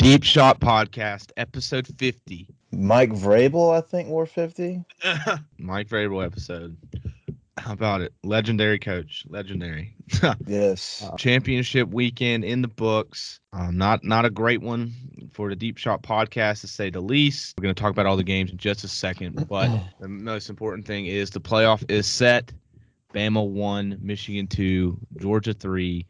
Deep Shot Podcast, episode 50. Mike Vrabel, I think, wore 50. Mike Vrabel episode. How about it? Legendary coach. Legendary. Yes. Championship weekend in the books. Not a great one for the Deep Shot Podcast, to say the least. We're going to talk about all the games in just a second, but the most important thing is the playoff is set. Bama 1, Michigan 2, Georgia 3.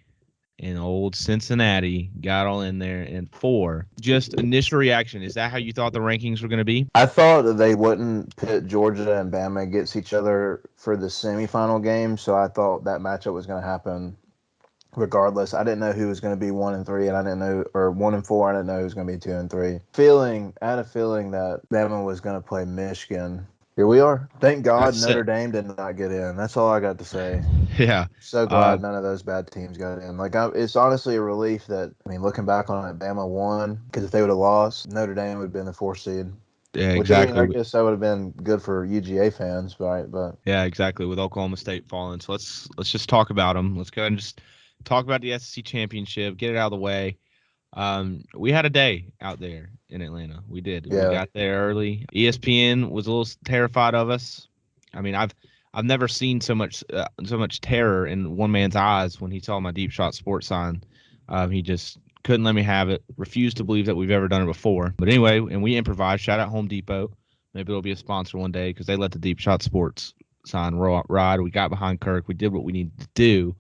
And old Cincinnati got all in there in 4. Just initial reaction. Is that how you thought the rankings were going to be? I thought that they wouldn't pit Georgia and Bama against each other for the semifinal game, so I thought that matchup was going to happen regardless. I didn't know who was going to be 1 and 3, and I didn't know, or 1 and 4. I didn't know who was going to be 2 and 3. I had a feeling that Bama was going to play Michigan. Here we are. Thank God Notre Dame did not get in. That's all I got to say. Yeah. So glad none of those bad teams got in. It's honestly a relief that, looking back on it, Bama won, because if they would have lost, Notre Dame would have been the 4th seed. Yeah, exactly. I guess that would have been good for UGA fans, right? But yeah, exactly. With Oklahoma State falling, so let's just talk about them. Let's go ahead and just talk about the SEC championship. Get it out of the way. We had a day out there in Atlanta. We did. Yeah. We got there early. ESPN was a little terrified of us. I mean, I've never seen so much terror in one man's eyes when he saw my Deep Shot Sports sign. He just couldn't let me have it. Refused to believe that we've ever done it before. But anyway, and we improvised. Shout out Home Depot. Maybe it'll be a sponsor one day, because they let the Deep Shot Sports sign ride. We got behind Kirk. We did what we needed to do.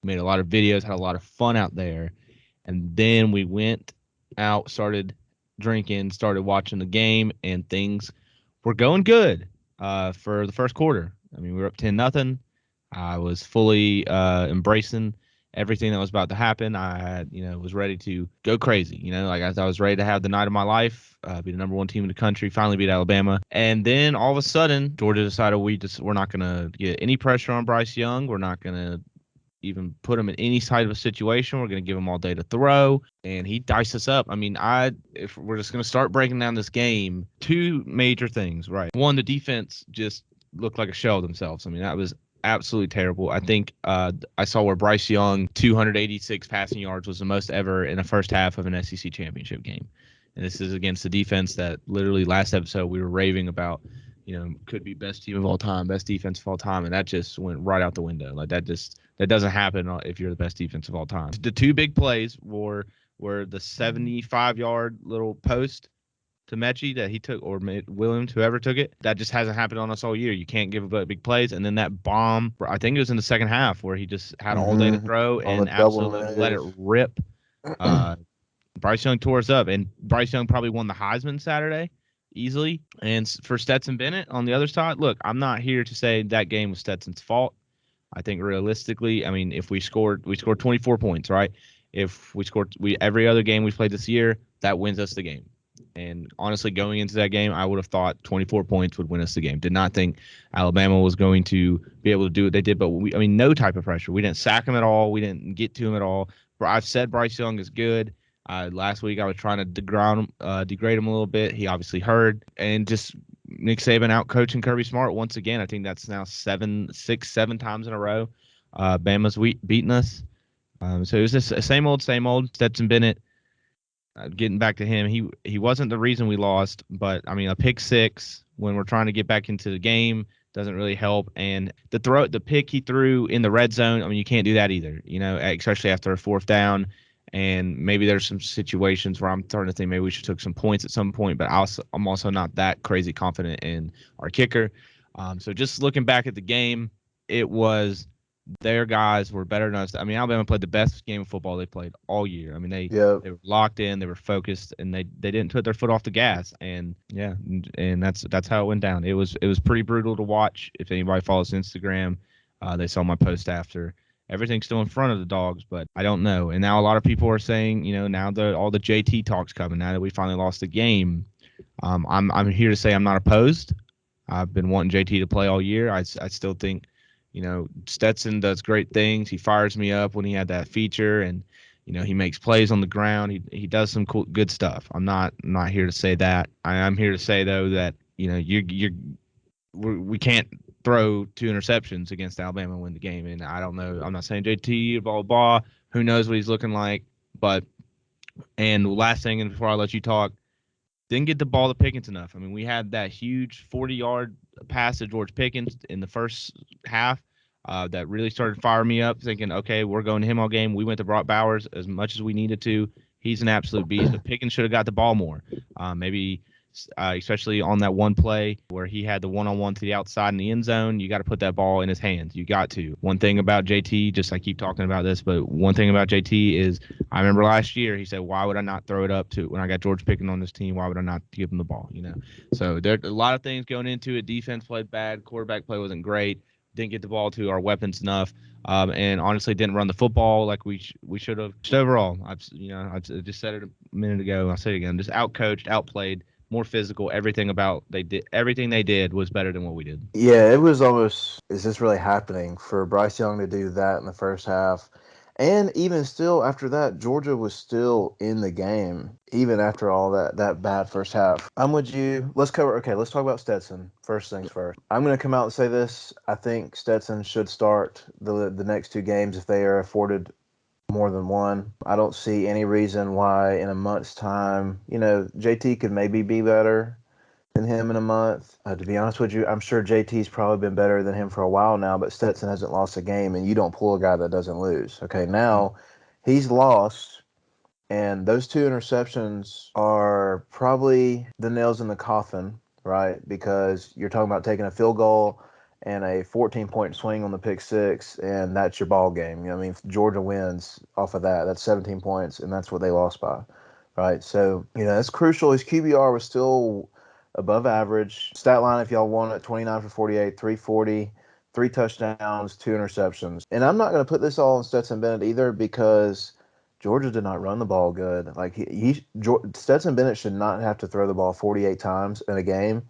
We made a lot of videos. Had a lot of fun out there. And then we went out, started drinking, started watching the game, and things were going good for the first quarter. I mean, we were up 10-0. I was fully embracing everything that was about to happen. I was ready to go crazy. I was ready to have the night of my life, be the number 1 team in the country, finally beat Alabama. And then all of a sudden, Georgia decided we're not going to get any pressure on Bryce Young. We're not going to even put him in any type of a situation. We're going to give him all day to throw, and he diced us up. I mean, if we're just going to start breaking down this game, 2 major things, right? One, the defense just looked like a shell of themselves. I mean, that was absolutely terrible. I think I saw where Bryce Young, 286 passing yards, was the most ever in a first half of an SEC championship game. And this is against the defense that literally last episode we were raving about, could be best team of all time, best defense of all time, and that just went right out the window. That doesn't happen if you're the best defense of all time. The 2 big plays were the 75-yard little post to Mechie that he took, or Williams, whoever took it. That just hasn't happened on us all year. You can't give up big plays. And then that bomb, I think it was in the second half, where he just had all day to throw and absolutely let it rip. Bryce Young tore us up, and Bryce Young probably won the Heisman Saturday easily. And for Stetson Bennett on the other side, look, I'm not here to say that game was Stetson's fault. I think realistically, if we scored 24 points, right? If every other game we played this year, that wins us the game. And honestly, going into that game, I would have thought 24 points would win us the game. Did not think Alabama was going to be able to do what they did, but no type of pressure. We didn't sack him at all. We didn't get to him at all. I've said Bryce Young is good. Last week I was trying to degrade him a little bit. He obviously heard, and just Nick Saban out coaching Kirby Smart once again. I think that's now 7 times in a row. Bama's beating us. So it was just same old. Stetson Bennett. Getting back to him, he wasn't the reason we lost, but a pick 6 when we're trying to get back into the game doesn't really help. And the pick he threw in the red zone, you can't do that either. Especially after a 4th down. And maybe there's some situations where I'm starting to think maybe we should took some points at some point, but I'm also not that crazy confident in our kicker. So just looking back at the game, it was their guys were better than us. Alabama played the best game of football they played all year. They were locked in, they were focused, and they didn't put their foot off the gas. And and that's how it went down. It was pretty brutal to watch. If anybody follows Instagram, they saw my post after. Everything's still in front of the Dogs, but I don't know. And now a lot of people are saying, now all the JT talk's coming. Now that we finally lost the game, I'm here to say I'm not opposed. I've been wanting JT to play all year. I still think, Stetson does great things. He fires me up when he had that feature, and he makes plays on the ground. He does some cool, good stuff. I'm not here to say that. I'm here to say though that we can't throw 2 interceptions against Alabama and win the game. And I don't know. I'm not saying JT, blah, blah, blah. Who knows what he's looking like. But And last thing, and before I let you talk, didn't get the ball to Pickens enough. I mean, we had that huge 40-yard pass to George Pickens in the first half that really started firing me up, thinking, okay, we're going to him all game. We went to Brock Bowers as much as we needed to. He's an absolute beast, but Pickens should have got the ball more. Maybe especially on that one play where he had the one-on-one to the outside in the end zone. You got to put that ball in his hands. You got to. One thing about JT, just I keep talking about this, but one thing about JT is I remember last year he said, why would I not throw it up to when I got George Pickens on this team? Why would I not give him the ball? So there are a lot of things going into it. Defense played bad. Quarterback play wasn't great. Didn't get the ball to our weapons enough. And honestly, didn't run the football like we should have. Just overall, I just said it a minute ago. I'll say it again. Just outcoached, outplayed, more physical. Everything they did was better than what we did. Yeah, it was almost, is this really happening for Bryce Young to do that in the first half? And even still after that, Georgia was still in the game, even after all that bad first half. I'm with you. Let's talk about Stetson. First things first. I'm going to come out and say this. I think Stetson should start the next two games if they are afforded more than one. I don't see any reason why in a month's time, JT could maybe be better than him in a month. To be honest with you, I'm sure JT's probably been better than him for a while now, but Stetson hasn't lost a game, and you don't pull a guy that doesn't lose. Okay, now he's lost, and those two interceptions are probably the nails in the coffin, right? Because you're talking about taking a field goal and a 14-point swing on the pick six, and that's your ball game. If Georgia wins off of that, that's 17 points, and that's what they lost by, right? So, that's crucial. His QBR was still above average. Stat line, if y'all want it, 29 for 48, 340, 3 touchdowns, 2 interceptions. And I'm not going to put this all on Stetson Bennett either because Georgia did not run the ball good. Like Stetson Bennett should not have to throw the ball 48 times in a game.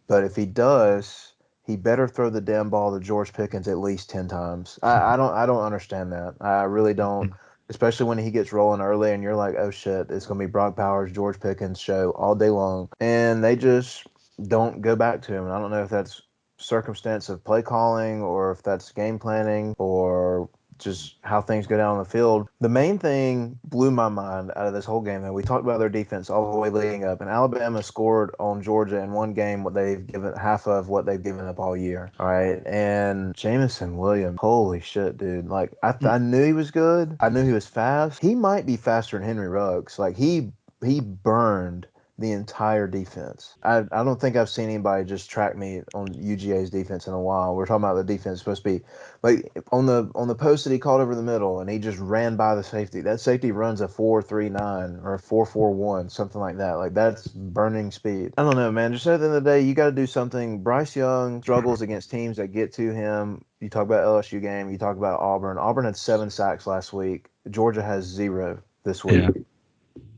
But if he does, he better throw the damn ball to George Pickens at least 10 times. I don't understand that. I really don't. Especially when he gets rolling early and you're like, oh shit, it's going to be Brock Bowers, George Pickens show all day long. And they just don't go back to him. And I don't know if that's circumstance of play calling or if that's game planning or just how things go down on the field. The main thing blew my mind out of this whole game, and we talked about their defense all the way leading up, and Alabama scored on Georgia in one game what they've given half of what they've given up all year. All right. And Jameson Williams, holy shit, dude. Like I knew he was good. I knew he was fast. He might be faster than Henry Ruggs. Like he burned the entire defense. I don't think I've seen anybody just track me on UGA's defense in a while. We're talking about the defense supposed to be like on the post that he called over the middle and he just ran by the safety. That safety runs a 4.39 or a 4.41, something like that. Like that's burning speed. I don't know, man. Just at the end of the day, you got to do something. Bryce Young struggles against teams that get to him. You talk about LSU game. You talk about Auburn. Auburn had 7 sacks last week. Georgia has 0 this week. Yeah.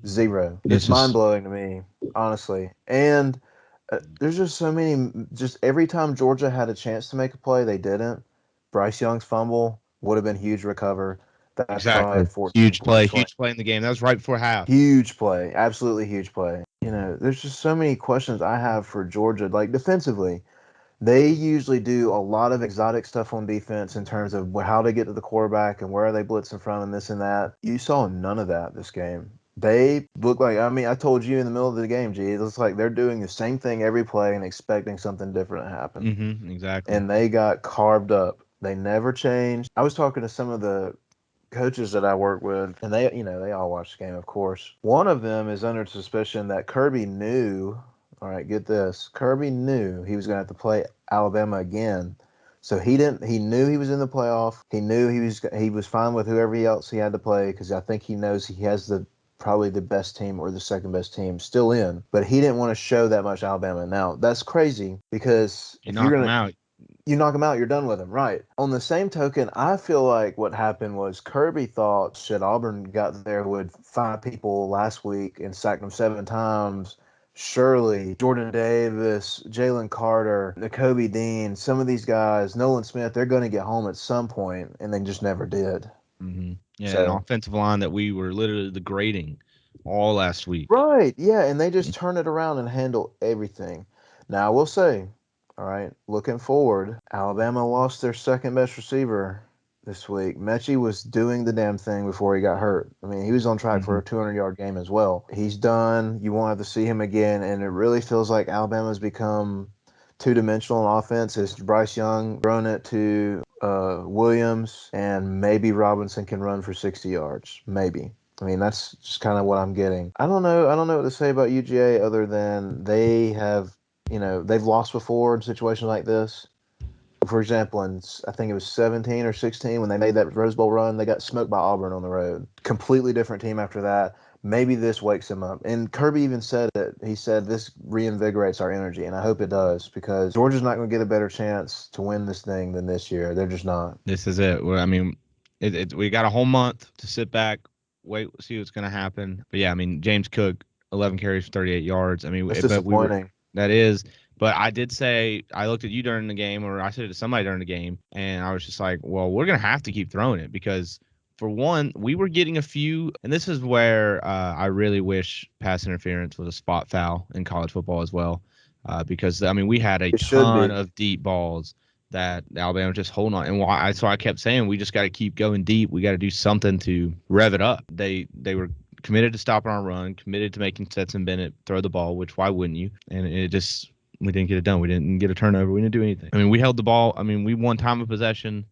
0. It's mind-blowing to me, honestly. And there's just so many, just every time Georgia had a chance to make a play, they didn't. Bryce Young's fumble would have been huge recover. That's exactly. Huge play in the game. That was right before half. Huge play. Absolutely huge play. There's just so many questions I have for Georgia. Like defensively, they usually do a lot of exotic stuff on defense in terms of how to get to the quarterback and where are they blitzing from and this and that. You saw none of that this game. They look like, I told you in the middle of the game, G, it looks like they're doing the same thing every play and expecting something different to happen. Mm-hmm, exactly. And they got carved up. They never changed. I was talking to some of the coaches that I work with, and they all watch the game, of course. One of them is under suspicion that Kirby knew, all right, get this, Kirby knew he was going to have to play Alabama again. So he knew he was in the playoff. He knew he was fine with whoever else he had to play because I think he knows he has probably the best team or the second best team still in, but he didn't want to show that much Alabama. Now, that's crazy because if you're going to you knock him out, you're done with him, right? On the same token, I feel like what happened was Kirby thought, shit, Auburn got there with 5 people last week and sacked them 7 times. Surely Jordan Davis, Jalen Carter, Nakobe Dean, some of these guys, Nolan Smith, they're going to get home at some point, and they just never did. Mm-hmm. Yeah, an offensive line that we were literally degrading all last week. Right, yeah, and they just turn it around and handle everything. Now, I will say, all right, looking forward, Alabama lost their second best receiver this week. Mechie was doing the damn thing before he got hurt. I mean, he was on track for a 200-yard game as well. He's done. You won't have to see him again, and it really feels like Alabama's become two-dimensional on offense. It's Bryce Young throwing it to Williams, and maybe Robinson can run for 60 yards. Maybe. I mean, that's just kind of what I'm getting. I don't know what to say about UGA other than they have, they've lost before in situations like this. For example, I think it was 17 or 16 when they made that Rose Bowl run, they got smoked by Auburn on the road. Completely different team after that. Maybe this wakes them up. And Kirby even said it. He said this reinvigorates our energy, and I hope it does because Georgia's not going to get a better chance to win this thing than this year. They're just not. This is it. I mean, we got a whole month to sit back, wait, see what's going to happen. But yeah, I mean, James Cook, 11 carries for 38 yards. I mean, that's disappointing. That is. But I did say, I looked at you during the game, or I said it to somebody during the game, and I was just like, well, we're going to have to keep throwing it because, for one, we were getting a few, and this is where I really wish pass interference was a spot foul in college football as well, because, I mean, we had a ton of deep balls that Alabama was just holding on. And so I kept saying, we just got to keep going deep. We got to do something to rev it up. They were committed to stopping our run, committed to making Stetson Bennett throw the ball, which why wouldn't you? And it just... we didn't get it done. We didn't get a turnover. We didn't do anything. I mean, we held the ball. I mean, we won time of possession,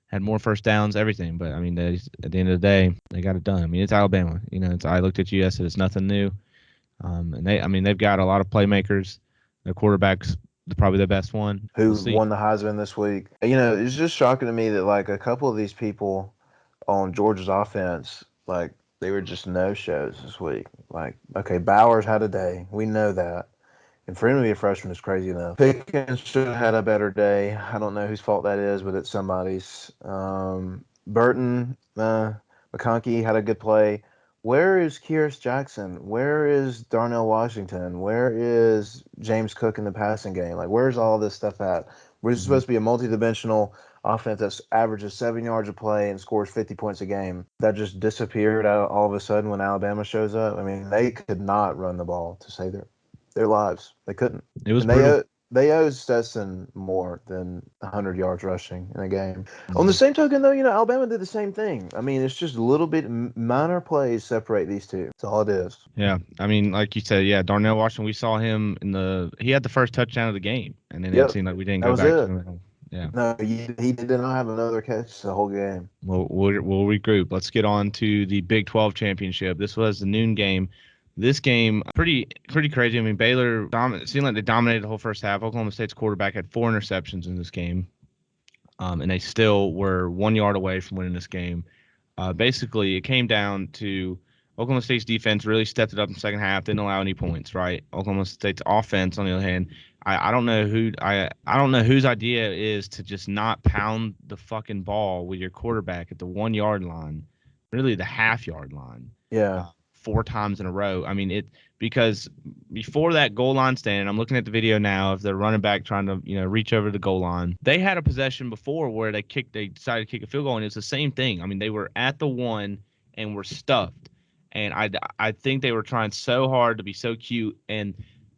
had more first downs, everything. But, I mean, at the end of the day, they got it done. I mean, it's Alabama. I looked at you, I said it's nothing new. And they've got a lot of playmakers. Their quarterback's probably the best one. Who won the Heisman this week. It's just shocking to me that, like, a couple of these people on Georgia's offense, like, they were just no-shows this week. Like, okay, Bowers had a day. We know that. And for him to be a freshman is crazy enough. Pickens should have had a better day. I don't know whose fault that is, but it's somebody's. Burton, McConkey had a good play. Where is Kyrus Jackson? Where is Darnell Washington? Where is James Cook in the passing game? Like, where's all this stuff at? We're supposed to be a multidimensional offense that averages 7 yards a play and scores 50 points a game. That just disappeared all of a sudden when Alabama shows up. I mean, they could not run the ball to save their lives. They couldn't. It was brutal. They owe Stetson more than 100 yards rushing in a game. On the same token, though, Alabama did the same thing. I mean, it's just a little bit minor plays separate these two. That's all it is. Yeah. I mean, like you said, yeah, Darnell Washington, we saw him he had the first touchdown of the game, and then it seemed like we didn't go back to him. Yeah. No, he did not have another catch the whole game. We'll regroup. Let's get on to the Big 12 championship. This was the noon game. This game, pretty crazy. I mean, Baylor seemed like they dominated the whole first half. Oklahoma State's quarterback had 4 interceptions in this game, and they still were 1 yard away from winning this game. Basically, it came down to Oklahoma State's defense really stepped it up in the second half, didn't allow any points. Right? Oklahoma State's offense, on the other hand, I don't know whose idea it is to just not pound the fucking ball with your quarterback at the 1 yard line, really the half yard line. Yeah. 4 times in a row. I mean, because before that goal line stand, I'm looking at the video now of the running back trying to, reach over the goal line. They had a possession before where they decided to kick a field goal, and it's the same thing. I mean, they were at the 1 and were stuffed. And I think they were trying so hard to be so cute. And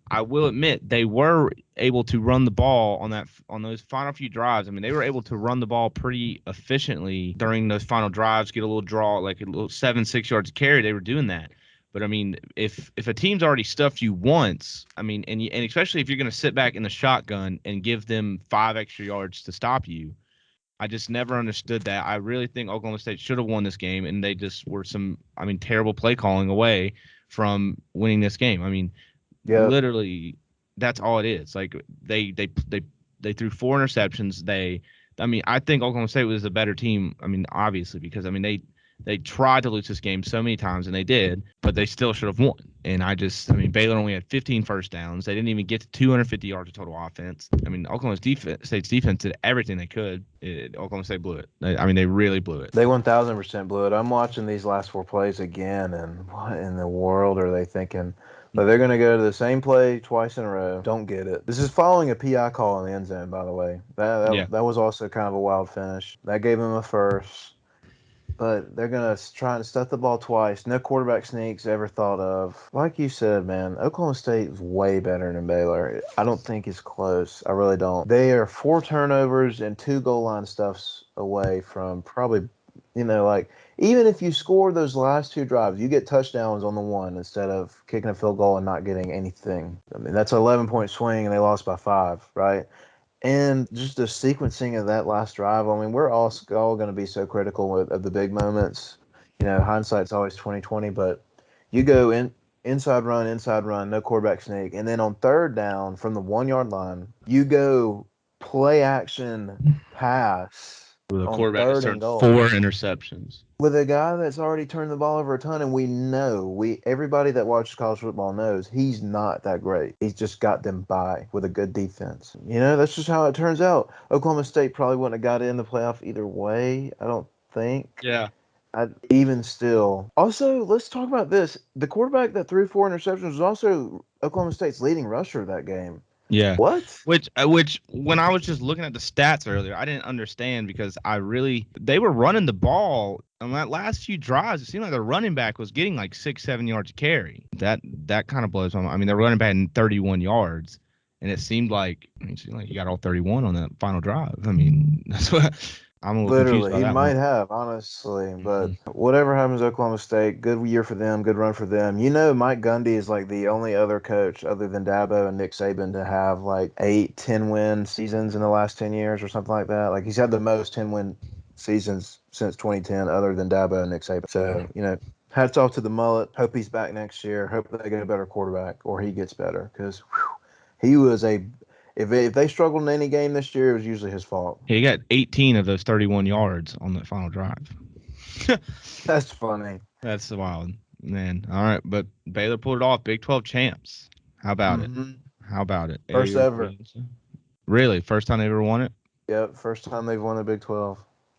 I will admit they were able to run the ball on those final few drives. I mean, they were able to run the ball pretty efficiently during those final drives, get a little draw, like a little 7-6 yards carry. They were doing that. But I mean, if a team's already stuffed you once, I mean, and especially if you're going to sit back in the shotgun and give them 5 extra yards to stop you, I just never understood that. I really think Oklahoma State should have won this game, and they just were terrible play calling away from winning this game. I mean, literally, that's all it is. Like they threw 4 interceptions. I think Oklahoma State was a better team. I mean, obviously, because they tried to lose this game so many times, and they did, but they still should have won. And Baylor only had 15 first downs. They didn't even get to 250 yards of total offense. I mean, Oklahoma State's defense did everything they could. Oklahoma State blew it. They really blew it. They 1,000% blew it. I'm watching these last 4 plays again, and what in the world are they thinking? But they're going to go to the same play twice in a row. Don't get it. This is following a PI call in the end zone, by the way. That was also kind of a wild finish. That gave them a first. but they're going to try and stuff the ball twice. No quarterback sneaks ever thought of. Like you said, man, Oklahoma State is way better than Baylor. I don't think it's close. I really don't. They are 4 turnovers and 2 goal line stuffs away from probably, like, even if you score those last 2 drives, you get touchdowns on the one instead of kicking a field goal and not getting anything. I mean, that's an 11-point swing, and they lost by 5, right? And just the sequencing of that last drive. I mean, we're all going to be so critical of the big moments. Hindsight's always 20/20. But you go inside run, no quarterback sneak, and then on 3rd down from the 1-yard line, you go play action pass with a on quarterback 3rd that and goal 4 interceptions. with a guy that's already turned the ball over a ton, and everybody that watches college football knows he's not that great. He's just got them by with a good defense. That's just how it turns out. Oklahoma State probably wouldn't have got in the playoff either way, I don't think. Yeah. Even still. Also, let's talk about this. The quarterback that threw 4 interceptions was also Oklahoma State's leading rusher that game. Yeah. What? Which when I was just looking at the stats earlier, I didn't understand because they were running the ball on that last few drives. It seemed like the running back was getting like 6-7 yards carry. That kind of blows my mind. I mean, they're running back in 31 yards, and it seemed like you got all 31 on that final drive. I mean, that's what I'm a little confused by Literally, he that might one. have, honestly, but whatever happens to Oklahoma State, good year for them, good run for them. Mike Gundy is like the only other coach other than Dabo and Nick Saban to have like 8, 10-win seasons in the last 10 years or something like that. Like he's had the most 10-win seasons since 2010 other than Dabo and Nick Saban. So, hats off to the mullet. Hope he's back next year. Hope they get a better quarterback or he gets better because he was if they struggled in any game this year, it was usually his fault. He got 18 of those 31 yards on that final drive. That's funny. That's wild, man. All right, but Baylor pulled it off. Big 12 champs. How about it? How about it? First ever. Really? First time they ever won it? Yep, first time they've won the Big 12.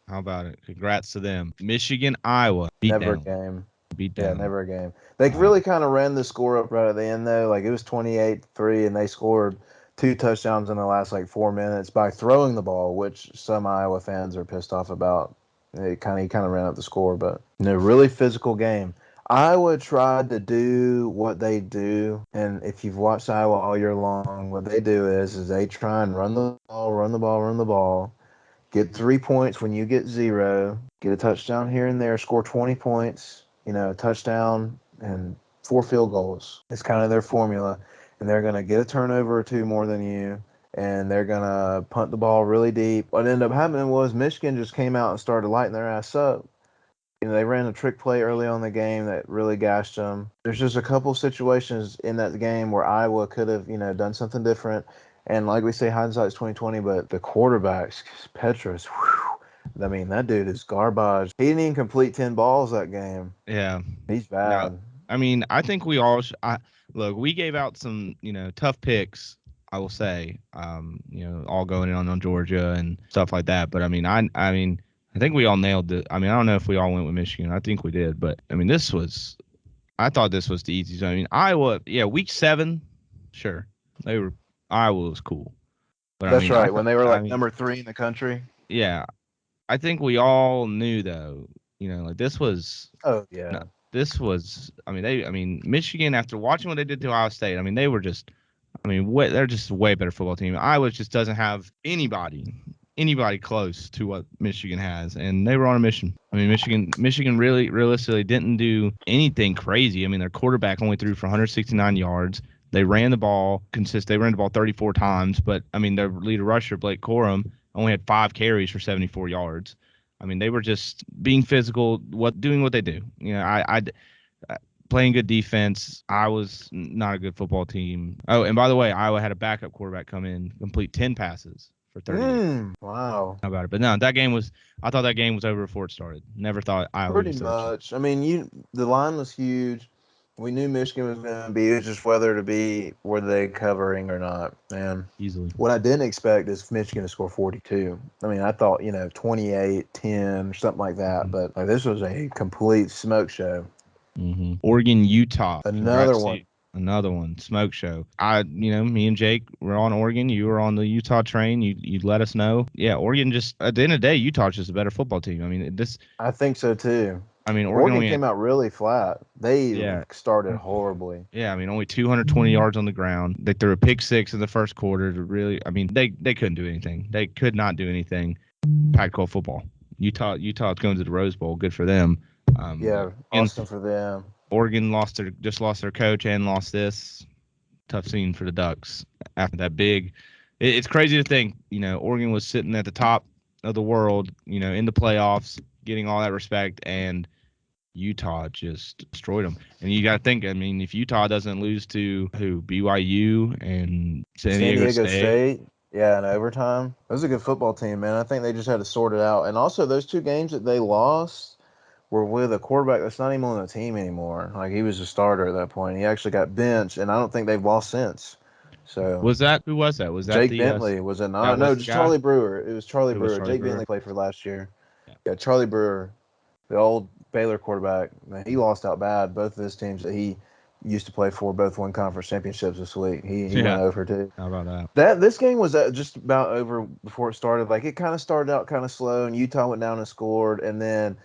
How about it? Congrats to them. Michigan, Iowa. Never a game. Beat down. Yeah, never a game. They really kind of ran the score up right at the end, though. Like, it was 28-3, and they scored 2 touchdowns in the last, 4 minutes by throwing the ball, which some Iowa fans are pissed off about. He kind of ran up the score, but, really physical game. Iowa tried to do what they do, and if you've watched Iowa all year long, what they do is they try and run the ball, get 3 points when you get 0, get a touchdown here and there, score 20 points, a touchdown and 4 field goals. It's kind of their formula, and they're going to get a turnover or 2 more than you, and they're going to punt the ball really deep. What ended up happening was Michigan just came out and started lighting their ass up. They ran a trick play early on in the game that really gashed them. There's just a couple situations in that game where Iowa could have, done something different. And like we say, hindsight's 20/20, but the quarterbacks, Petras, whew, I mean, that dude is garbage. He didn't even complete 10 balls that game. Yeah. He's bad. No, I mean, I think we all look, we gave out some, tough picks, I will say, all going in on Georgia and stuff like that. But I mean, I think we all nailed it. I mean, I don't know if we all went with Michigan. I think we did. But, I mean, I thought this was the easiest. I mean, Iowa, yeah, week 7, sure. Iowa was cool. But That's right. When they were number 3 in the country. Yeah. I think we all knew, though, this was. Oh, yeah. No, this was, Michigan, after watching what they did to Ohio State, they were just, they're just a way better football team. Iowa just doesn't have anybody close to what Michigan has, and they were on a mission. Michigan really realistically didn't do anything crazy. Their quarterback only threw for 169 yards. They ran the ball 34 times, but their leader rusher, Blake Corum, only had 5 carries for 74 yards. They were just being physical, doing what they do. Playing good defense. Iowa's not a good football team. Oh, and by the way, Iowa had a backup quarterback come in, complete 10 passes. For 30. Wow. How about it? But no, I thought that game was over before it started. Never thought Iowa would. Pretty much. The line was huge. We knew Michigan was going to be. It was just whether they covering or not. And easily. What I didn't expect is Michigan to score 42. I thought 28-10 or something like that. But this was a complete smoke show. Oregon, Utah. Another one. Another one, smoke show. Me and Jake were on Oregon. You were on the Utah train. You'd let us know. Yeah, Oregon just at the end of the day, Utah's just a better football team. I mean, I think so too. I mean, Oregon came out really flat. They started horribly. Yeah, I mean, only 220 yards on the ground. They threw a pick six in the first quarter to really. I mean, they couldn't do anything. They could not do anything. Pac-12 football. Utah's going to the Rose Bowl. Good for them. Awesome for them. Oregon just lost their coach and lost this. Tough scene for the Ducks after that big. It's crazy to think, Oregon was sitting at the top of the world, in the playoffs, getting all that respect, and Utah just destroyed them. And you got to think, I mean, if Utah doesn't lose to BYU and San Diego State. Yeah, in overtime. It was a good football team, man. I think they just had to sort it out. And also, those 2 games that they lost were with a quarterback that's not even on the team anymore. Like, he was a starter at that point. He actually got benched, and I don't think they've lost since. So who was that? Was that Jake Bentley? Was it not? No, just Charlie Brewer. It was Charlie Brewer. Jake Bentley played for last year. Yeah, Charlie Brewer, the old Baylor quarterback. Man, he lost out bad. Both of his teams that he used to play for both won conference championships this week. He went over too. How about that? This game was just about over before it started. Like, it kind of started out kind of slow, and Utah went down and scored, and then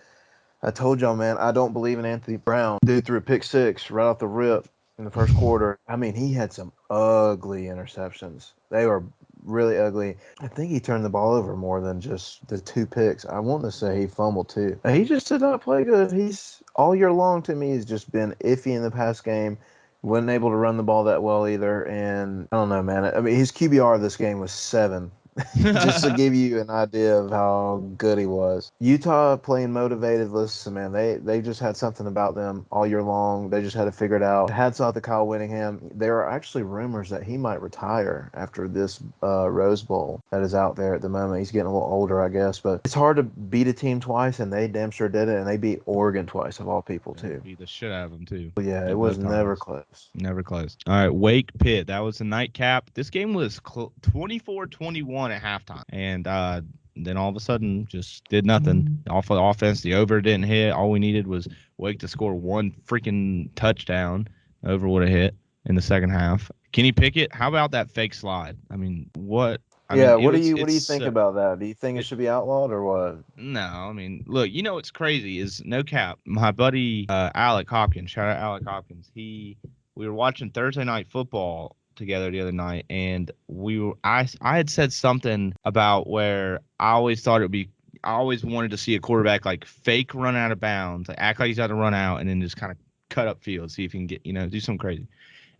I told y'all, man, I don't believe in Anthony Brown. Dude threw a pick six right off the rip in the first quarter. I mean, he had some ugly interceptions. They were really ugly. I think he turned the ball over more than just the 2 picks. I want to say he fumbled too. He just did not play good. He's all year long to me has just been iffy in the past game. Wasn't able to run the ball that well either. And I don't know, man. I mean, his QBR of this game was 7. Just to give you an idea of how good he was. Utah playing motivated. Listen, man, they just had something about them all year long. They just had to figure it out. Hats off to Kyle Whittingham. There are actually rumors that he might retire after this Rose Bowl that is out there at the moment. He's getting a little older, I guess, but it's hard to beat a team twice, and they damn sure did it, and they beat Oregon twice, of all people, too. Beat the shit out of them, too. But yeah, it was never close. Never close. All right, Wake Pitt. That was the nightcap. This game was 24-21 at halftime, and then all of a sudden just did nothing off of the offense. The over didn't hit. All we needed was Wake to score 1 freaking touchdown. Over would have hit in the second half. Kenny Pickett, how about that fake slide? I mean, what? What do you think about that? Do you think it should be outlawed or what? No, I mean, look, what's crazy is, no cap, my buddy Alec Hopkins, shout out Alec Hopkins, we were watching Thursday Night Football together the other night, and I had said something about where I always wanted to see a quarterback like fake run out of bounds, like act like he's got to run out and then just kind of cut up field, see if he can get, do something crazy.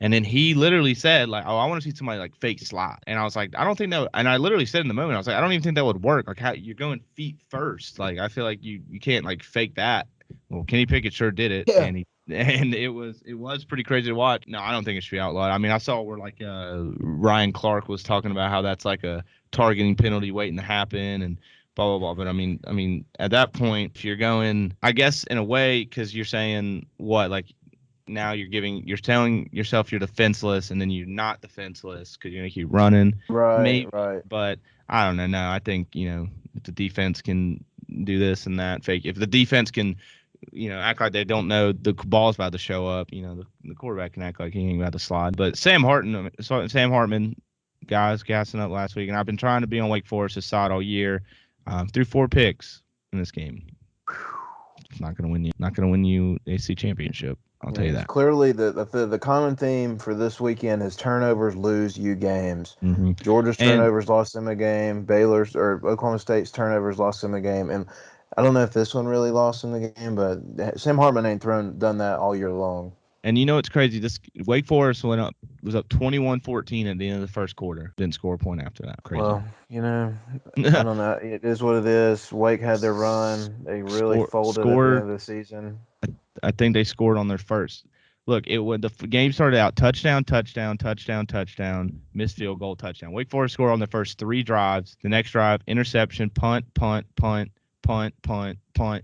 And then he literally said, like, oh, I want to see somebody like fake slide. And I was like, I don't think that. And I literally said in the moment, I was like, I don't even think that would work. Like, how you're going feet first. Like, I feel like you can't like fake that. Well, Kenny Pickett sure did it. Yeah. And it was pretty crazy to watch. No, I don't think it should be outlawed. I mean, I saw where like Ryan Clark was talking about how that's like a targeting penalty waiting to happen and blah blah blah. But I mean, at that point, if you're going, I guess in a way, because you're saying what, like, now you're telling yourself you're defenseless, and then you're not defenseless because you're gonna keep running. Right. But I don't know. No, I think if the defense can do this and that, fake. If the defense can, act like they don't know the ball's about to show up. The quarterback can act like he ain't about to slide. But Sam Hartman, guys, gassing up last week, and I've been trying to be on Wake Forest's side all year. Threw 4 picks in this game. It's not gonna win you AC championship. I'll tell you that. Clearly, the common theme for this weekend is turnovers lose you games. Mm-hmm. Georgia's turnovers lost them a game. Baylor's or Oklahoma State's turnovers lost them a game. And I don't know if this one really lost them the game, but Sam Hartman ain't done that all year long. And it's crazy. This Wake Forest was up 21-14 at the end of the first quarter. Didn't score a point after that. Crazy. Well, I don't know. It is what it is. Wake had their run. They really folded at the end of the season. I think they scored on their first. Look, the game started out touchdown, missed field goal, touchdown. Wake Forest scored on the first 3 drives. The next drive, interception, punt,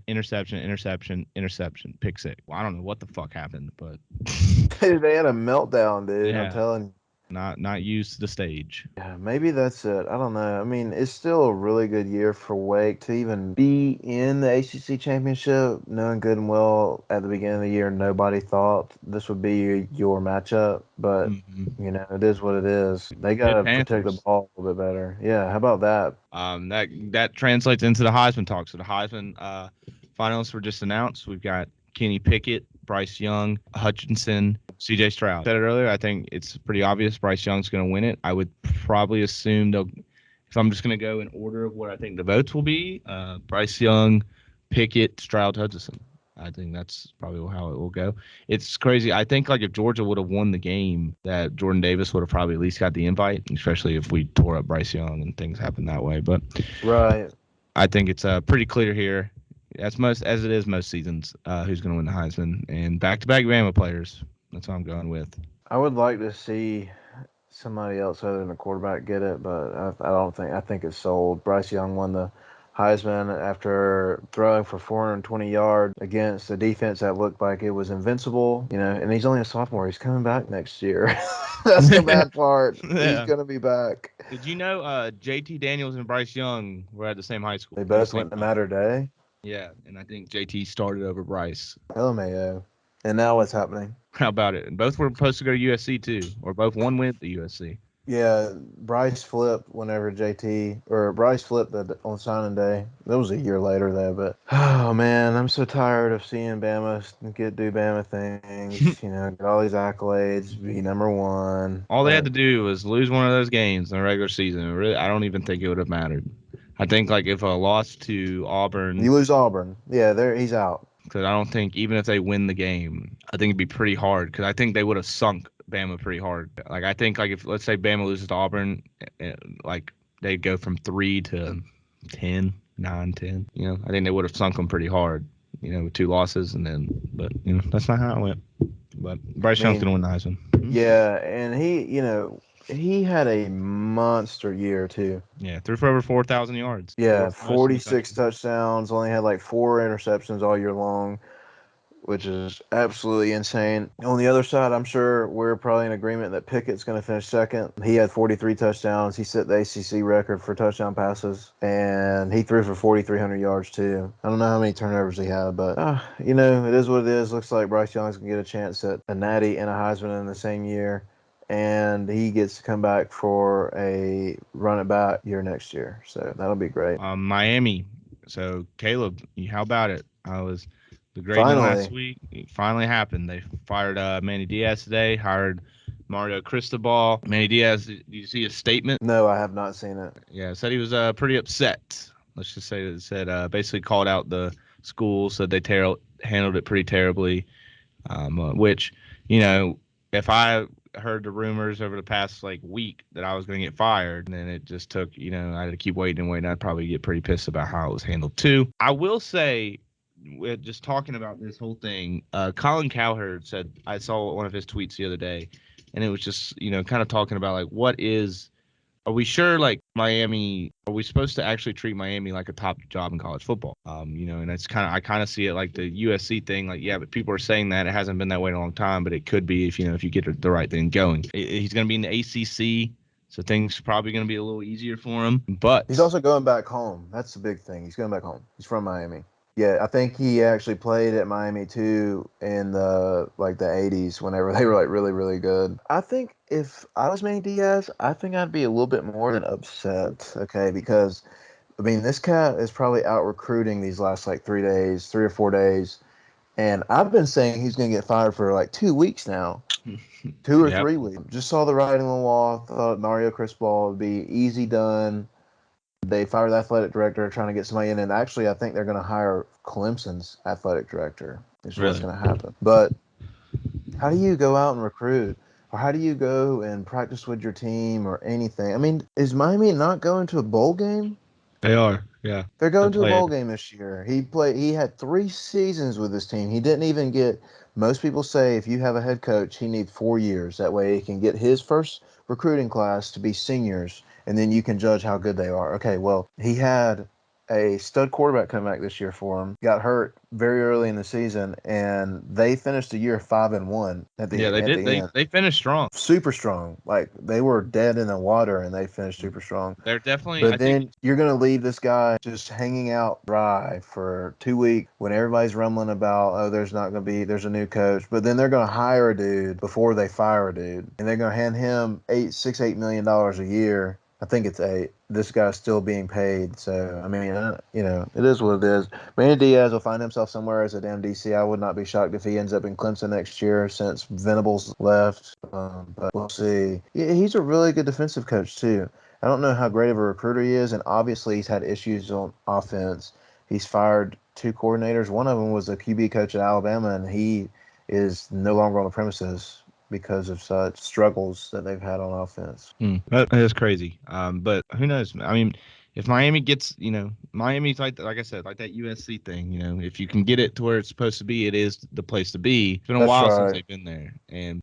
interception, pick six. Well, I don't know what the fuck happened, but they had a meltdown, dude. Yeah. I'm telling you. not used to the stage. Yeah, maybe that's it. I don't know. I mean, it's still a really good year for Wake to even be in the ACC championship, knowing good and well at the beginning of the year nobody thought this would be your matchup, but it is what it is. They got to protect the ball a little bit better. Yeah, how about that? That translates into the Heisman talk. So the Heisman finalists were just announced. We've got Kenny Pickett, Bryce Young, Hutchinson, C.J. Stroud. I said it earlier. I think it's pretty obvious Bryce Young's going to win it. I would probably assume if I'm just going to go in order of what I think the votes will be, Bryce Young, Pickett, Stroud, Hutchinson. I think that's probably how it will go. It's crazy. I think if Georgia would have won the game, that Jordan Davis would have probably at least got the invite, especially if we tore up Bryce Young and things happened that way. But right, I think it's pretty clear here, as it is most seasons, who's going to win the Heisman, and back-to-back Bama players. That's what I'm going with. I would like to see somebody else other than a quarterback get it, but I think it's sold. Bryce Young won the Heisman after throwing for 420 yards against a defense that looked like it was invincible, and he's only a sophomore. He's coming back next year. That's the bad part. Yeah. He's going to be back. Did you know JT Daniels and Bryce Young were at the same high school? They both went to Mater Day? Yeah, and I think JT started over Bryce. LMAO. And now what's happening? How about it? And both were supposed to go to USC too, or both one went to USC. Yeah, Bryce flipped Bryce flipped on signing day. That was a year later though, but oh man, I'm so tired of seeing Bama do Bama things, get all these accolades, be number one. All they had to do was lose one of those games in the regular season. Really, I don't even think it would have mattered. I think if a loss to Auburn, you lose Auburn, yeah, he's out. Because I don't think even if they win the game, I think it'd be pretty hard. Because I think they would have sunk Bama pretty hard. I think if let's say Bama loses to Auburn, they go from 3 to 10, 9, 10. I think they would have sunk them pretty hard. With 2 losses, but that's not how it went. But Bryce Young's gonna win the Heisman. Yeah, and he had a monster year too. Yeah, threw for over 4,000 yards. Yeah, 46 touchdowns. Only had 4 interceptions all year long, which is absolutely insane. On the other side, I'm sure we're probably in agreement that Pickett's going to finish second. He had 43 touchdowns. He set the ACC record for touchdown passes, and he threw for 4,300 yards too. I don't know how many turnovers he had, but it is what it is. Looks like Bryce Young's going to get a chance at a Natty and a Heisman in the same year. And he gets to come back for a run it back year next year. So that'll be great. Miami. So, Caleb, how about it? The great news last week. It finally happened. They fired Manny Diaz today, hired Mario Cristobal. Manny Diaz, did you see his statement? No, I have not seen it. Yeah, said he was pretty upset. Let's just say that said basically called out the school, said they handled it pretty terribly, which, if I heard the rumors over the past week that I was going to get fired, and then it just took, I had to keep waiting and waiting. I'd probably get pretty pissed about how it was handled too. I will say, just talking about this whole thing, Colin Cowherd said, I saw one of his tweets the other day, and it was just, kind of talking about are we sure Miami, are we supposed to actually treat Miami like a top job in college football? And it's I kind of see it like the USC thing, yeah, but people are saying that it hasn't been that way in a long time, but it could be if you get the right thing going. He's going to be in the ACC, so things are probably going to be a little easier for him, but he's also going back home. That's the big thing. He's going back home. He's from Miami. Yeah, I think he actually played at Miami too in the 80s whenever they were really, really good. I think if I was Manny Diaz, I think I'd be a little bit more than upset, okay? Because, this cat is probably out recruiting these last 3 or 4 days. And I've been saying he's going to get fired for 2 weeks now. 2 or 3 weeks. Just saw the writing on the wall. Thought Mario Cristobal would be easy done. They fired the athletic director, trying to get somebody in, and actually, I think they're going to hire Clemson's athletic director. Is what's going to happen. But how do you go out and recruit, or how do you go and practice with your team, or anything? Is Miami not going to a bowl game? They are, yeah. They're going to a bowl game this year. He had 3 seasons with this team. He didn't even get. Most people say if you have a head coach, he needs 4 years. That way, he can get his first recruiting class to be seniors. And then you can judge how good they are. Okay, well, he had a stud quarterback come back this year for him. Got hurt very early in the season, and they finished the year 5-1 at the They did. end. They finished strong, super strong. Like they were dead in the water, and they finished super strong. They're definitely. But then you're gonna leave this guy just hanging out dry for 2 weeks when everybody's rumbling about, oh, there's a new coach. But then they're gonna hire a dude before they fire a dude, and they're gonna hand him $8 million a year. I think it's 8. This guy's still being paid. So, I mean, it is what it is. Manny Diaz will find himself somewhere as a damn DC. I would not be shocked if he ends up in Clemson next year since Venables left. But we'll see. He's a really good defensive coach, too. I don't know how great of a recruiter he is, and obviously he's had issues on offense. He's fired 2 coordinators. One of them was a QB coach at Alabama, and he is no longer on the premises because of such struggles that they've had on offense. That is crazy. But who knows? I mean, if Miami gets, Miami's like I said, like that USC thing. If you can get it to where it's supposed to be, it is the place to be. It's been a while since they've been there, and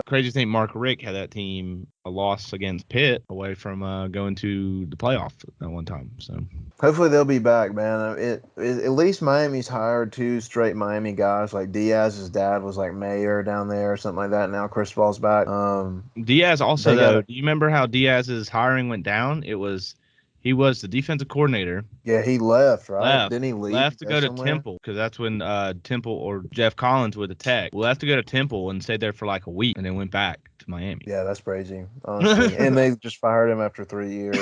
crazy thing. Mark Richt had that team a loss against Pitt away from going to the playoff at one time. So hopefully they'll be back, man. At least Miami's hired 2 straight Miami guys. Like Diaz's dad was like mayor down there or something like that. Now Cristobal's back. Diaz also though. Do you remember how Diaz's hiring went down? He was the defensive coordinator. Yeah, he left, right? Didn't he leave? Left to go to Temple because that's when Temple or Jeff Collins with the Tech. Left to go to Temple and stayed there for like a week and then went back to Miami. Yeah, that's crazy, honestly. And they just fired him after 3 years.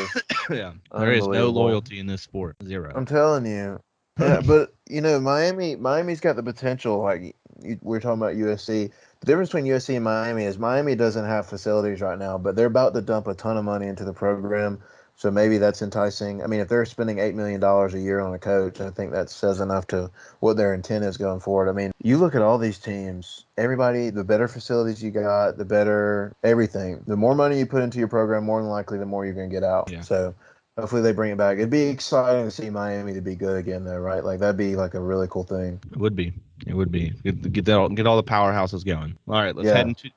Yeah, there is no loyalty in this sport. 0. I'm telling you. Yeah, but Miami's got the potential. Like we're talking about USC. The difference between USC and Miami is Miami doesn't have facilities right now, but they're about to dump a ton of money into the program. So maybe that's enticing. I mean, if they're spending $8 million a year on a coach, I think that says enough to what their intent is going forward. I mean, you look at all these teams, everybody, the better facilities you got, the better everything. The more money you put into your program, more than likely, the more you're going to get out. Yeah. So hopefully they bring it back. It'd be exciting to see Miami to be good again, though, right? Like that'd be like a really cool thing. It would be. Get all the powerhouses going. All right, let's head into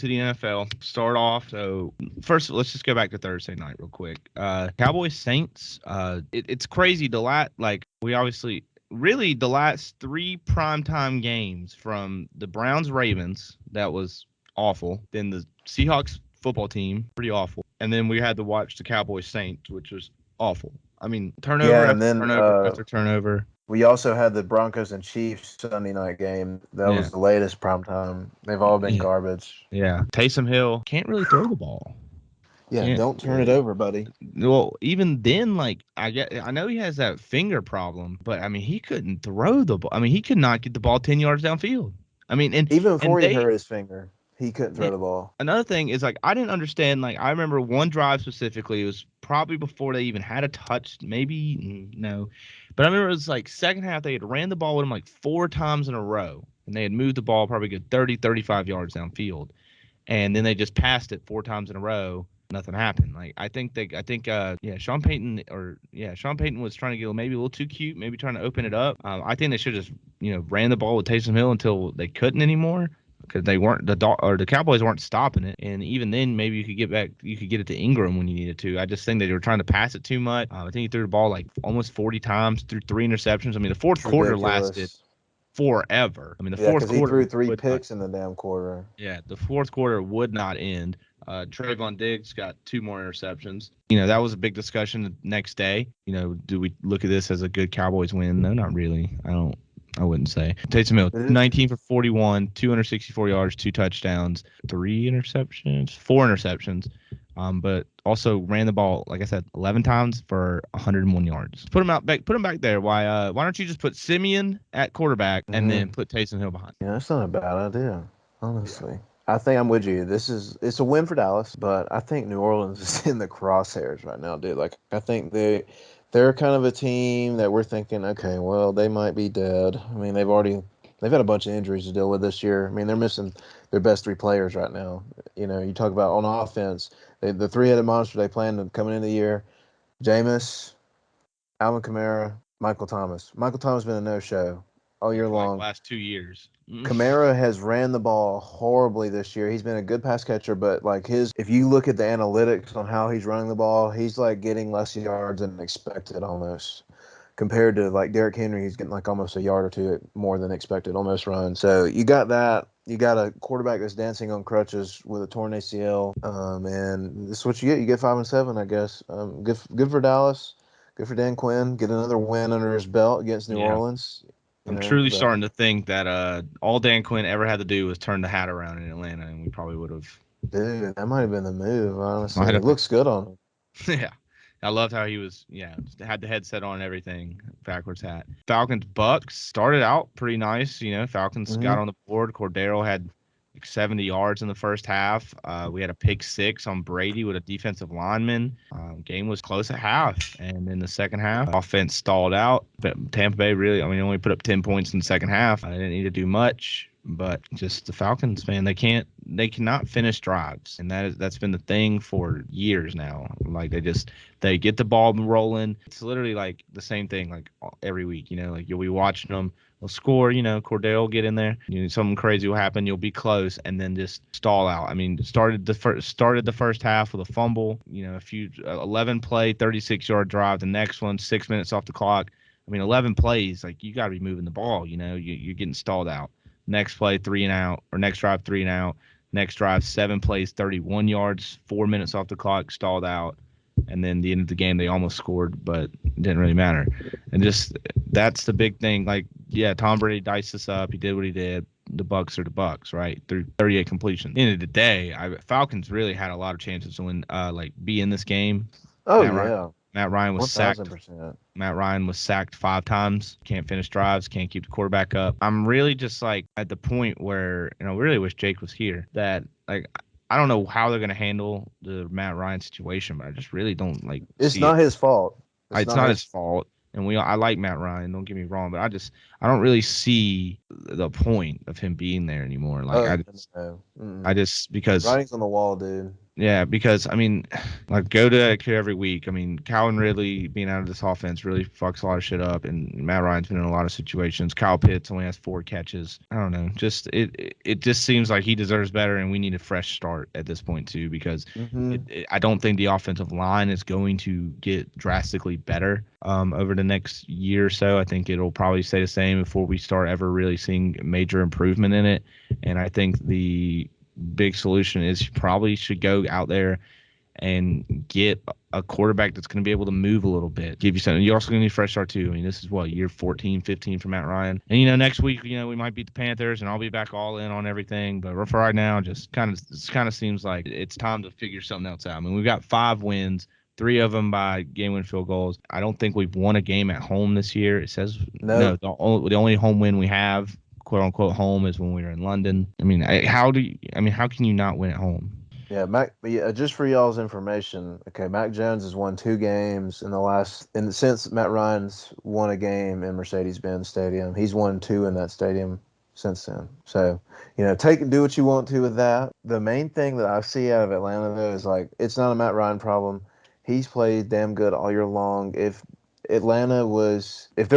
the NFL. Start off. So first, let's just go back to Thursday night real quick. Cowboys Saints. It's crazy. The last 3 primetime games from the Browns Ravens, that was awful. Then the Seahawks football team, pretty awful. And then we had to watch the Cowboys Saints, which was awful. I mean, turnover after turnover. We also had the Broncos and Chiefs Sunday night game. That was the latest primetime. They've all been garbage. Yeah. Taysom Hill can't really throw the ball. Yeah, don't turn it over, buddy. Well, even then, I know he has that finger problem, but I mean, he couldn't throw the ball. I mean, he could not get the ball 10 yards downfield. I mean, even before he hurt his finger, he couldn't throw the ball. Another thing is, I didn't understand. I remember one drive specifically. It was probably before they even had a touch. Maybe no. But I remember it was second half, they had ran the ball with him 4 times in a row. And they had moved the ball probably good 30, 35 yards downfield. And then they just passed it 4 times in a row. Nothing happened. Sean Payton was trying to get maybe a little too cute, maybe trying to open it up. I think they should have just, ran the ball with Taysom Hill until they couldn't anymore. Because they weren't the Cowboys weren't stopping it, and even then maybe you could get it to Ingram when you needed to. I just think that they were trying to pass it too much. I think he threw the ball almost 40 times, threw 3 interceptions. I mean, the fourth quarter lasted forever. I mean, the fourth quarter he threw 3 picks in the damn quarter. Yeah, the fourth quarter would not end. Trayvon Diggs got 2 more interceptions. That was a big discussion the next day. Do we look at this as a good Cowboys win? No, not really. I wouldn't say. Taysom Hill, 19 for 41, 264 yards, 2 touchdowns, 4 interceptions. But also ran the ball, like I said, 11 times for 101 yards. Put him back there. Why don't you just put Simeon at quarterback and then put Taysom Hill behind? Yeah, that's not a bad idea, honestly. Yeah. I think I'm with you. It's a win for Dallas, but I think New Orleans is in the crosshairs right now, dude. I think they're kind of a team that we're thinking, okay, well, they might be dead. I mean, they've had a bunch of injuries to deal with this year. I mean, they're missing their best 3 players right now. You talk about on offense, the 3-headed monster they planned coming into the year: Jameis, Alvin Kamara, Michael Thomas. Michael Thomas has been a no-show all year long. Last 2 years. Kamara has ran the ball horribly this year. He's been a good pass catcher, but if you look at the analytics on how he's running the ball, he's getting less yards than expected almost. compared to like Derrick Henry, he's getting like almost a yard or two more than expected, almost run. So you got that. You got a quarterback that's dancing on crutches with a torn ACL, and this is what you get. You get 5-7, I guess. Good for Dallas. Good for Dan Quinn. Get another win under his belt against New Orleans. I'm truly starting to think that all Dan Quinn ever had to do was turn the hat around in Atlanta, and we probably would have. Dude, that might have been the move, honestly. It looks good on him. Yeah. I loved how he was, had the headset on and everything, backwards hat. Falcons Bucks started out pretty nice. Falcons got on the board. Cordero had like 70 yards in the first half. We had a pick six on Brady with a defensive lineman. Game was close at half. And in the second half, offense stalled out. But Tampa Bay only put up 10 points in the second half. I didn't need to do much. But just the Falcons, man, they cannot finish drives, and that's been the thing for years now. Like they get the ball rolling. It's literally like the same thing like every week. Like you'll be watching them, they'll score. Cordell will get in there. Something crazy will happen. You'll be close, and then just stall out. I mean, started the first half with a fumble. A few 11 play, 36-yard drive. The next one, 6 minutes off the clock. I mean, 11 plays. Like you got to be moving the ball. You're getting stalled out. Next play, 3 and out, or next drive, 3 and out. Next drive, 7 plays, 31 yards, 4 minutes off the clock, stalled out. And then the end of the game, they almost scored, but it didn't really matter. And that's the big thing. Like, yeah, Tom Brady diced us up. He did what he did. The Bucks are the Bucks, right? Through 38 completions. At the end of the day, Falcons really had a lot of chances to win, be in this game. Oh, yeah. Matt Ryan was 1,000%. sacked. Matt Ryan was sacked 5 times. Can't finish drives. Can't keep the quarterback up. I'm really just like at the point where really wish Jake was here. That like I don't know how they're gonna handle the Matt Ryan situation, but I just really don't like. It's not his fault. It's not his fault. And I like Matt Ryan. Don't get me wrong, but I don't really see the point of him being there anymore. Like because writing's on the wall, dude. Yeah, because go to every week. Calvin Ridley being out of this offense really fucks a lot of shit up, and Matt Ryan's been in a lot of situations. Kyle Pitts only has 4 catches. I don't know. Just it just seems like he deserves better, and we need a fresh start at this point too, because I don't think the offensive line is going to get drastically better over the next year or so. I think it'll probably stay the same before we start ever really seeing major improvement in it. And I think the big solution is you probably should go out there and get a quarterback that's going to be able to move a little bit, give you something. You're also going to need a fresh start too. This is year 14, 15 for Matt Ryan. And next week, we might beat the Panthers, and I'll be back all in on everything. But for right now, just kind of seems like it's time to figure something else out. We've got 5 wins, 3 of them by game-win field goals. I don't think we've won a game at home this year. It says no. The only home win we have, quote unquote, home is when we were in London. How can you not win at home? Yeah, just for y'all's information, okay, Mac Jones has won 2 games since Matt Ryan's won a game in Mercedes-Benz Stadium. He's won 2 in that stadium since then. So, do what you want to with that. The main thing that I see out of Atlanta though is it's not a Matt Ryan problem. He's played damn good all year long. If their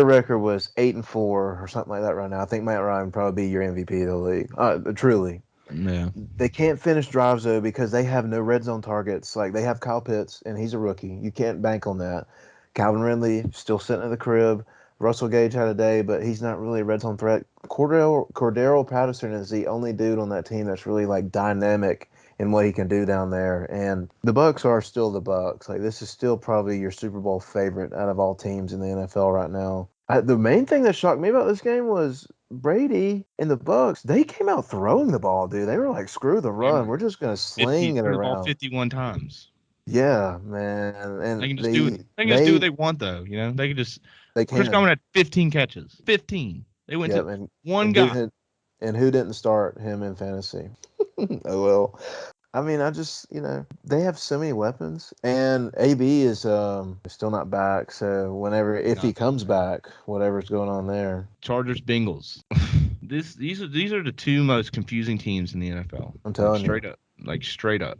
record was 8-4 or something like that right now, I think Matt Ryan would probably be your MVP of the league. Truly. Yeah. They can't finish drives though because they have no red zone targets. Like they have Kyle Pitts and he's a rookie. You can't bank on that. Calvin Ridley still sitting at the crib. Russell Gage had a day, but he's not really a red zone threat. Cordero Patterson is the only dude on that team that's really dynamic in what he can do down there. And the Bucks are still the Bucks. This is still probably your Super Bowl favorite out of all teams in the NFL right now. The main thing that shocked me about this game was Brady and the Bucks. They came out throwing the ball, dude. They were like, "Screw the run. We're just gonna sling it around." Ball 51 times. Yeah, man. And they can just do what they want, though. They can just. Chris Godwin had 15 catches. 15. They went to one guy. And who didn't start him in fantasy? Oh well. They have so many weapons, and AB is still not back. So if he comes back, whatever's going on there. Chargers, Bengals. These are the 2 most confusing teams in the NFL. I'm telling you, straight up.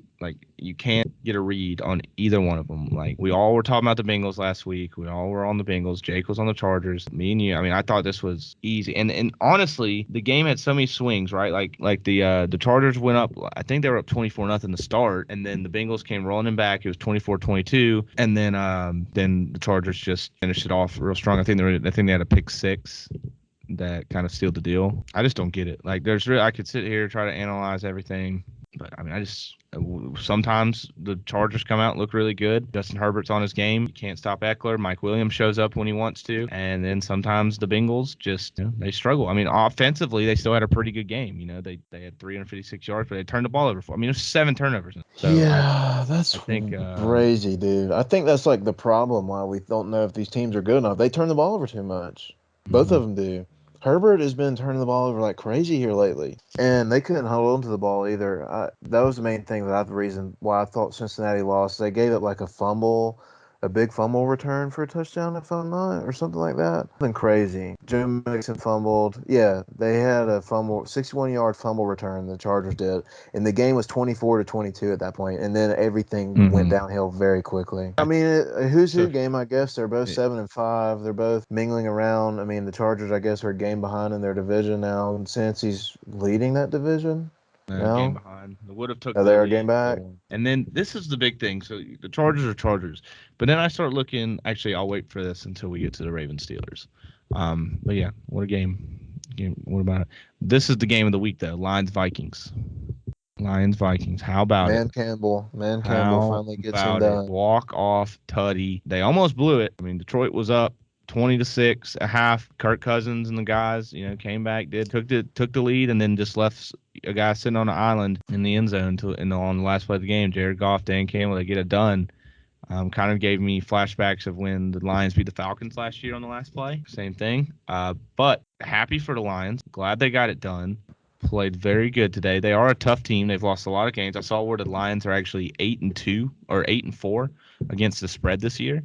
You can't get a read on either one of them. Like, we all were talking about the Bengals last week. We all were on the Bengals. Jake was on the Chargers. Me and you. I mean, I thought this was easy. And honestly, the game had so many swings, right? Like the Chargers went up. I think they were up 24-0 to start, and then the Bengals came rolling back. It was 24-22, and then the Chargers just finished it off real strong. I think they had a pick six that kind of sealed the deal. I just don't get it. Like, I could sit here try to analyze everything, but I mean, sometimes the Chargers come out and look really good. Justin Herbert's on his game. You can't stop Eckler. Mike Williams shows up when he wants to. And then sometimes the Bengals just, they struggle. I mean, offensively, they still had a pretty good game. They had 356 yards, but they turned the ball over. I mean, there's 7 turnovers. So that's crazy, dude. I think that's like the problem why we don't know if these teams are good enough. They turn the ball over too much. Both of them do. Herbert has been turning the ball over like crazy here lately, and they couldn't hold on to the ball either. That was the main thing the reason why I thought Cincinnati lost. They gave up like a big fumble return for a touchdown, if I'm not, or something like that. Something crazy. Joe Mixon fumbled. Yeah, they had a 61-yard fumble return, the Chargers did, and the game was 24-22 at that point, and then everything went downhill very quickly. I mean, who's who game, I guess. They're both 7-5. They're both mingling around. I mean, the Chargers, I guess, are a game behind in their division now, and since he's leading that division. Game behind. They would have took their game back. And then this is the big thing. So the Chargers are Chargers. But then I start looking. Actually, I'll wait for this until we get to the Ravens Steelers. But yeah, what a game. What about it? This is the game of the week, though. Lions-Vikings. How about Man Campbell finally gets him done. Walk off tutty. They almost blew it. I mean, Detroit was up 20-6 at half. Kirk Cousins and the guys, came back, took the lead, and then just left a guy sitting on an island in the end zone on the last play of the game. Jared Goff, Dan Campbell, they get it done. Kind of gave me flashbacks of when the Lions beat the Falcons last year on the last play. Same thing. But happy for the Lions. Glad they got it done. Played very good today. They are a tough team. They've lost a lot of games. I saw where the Lions are actually 8-2 or 8-4 against the spread this year.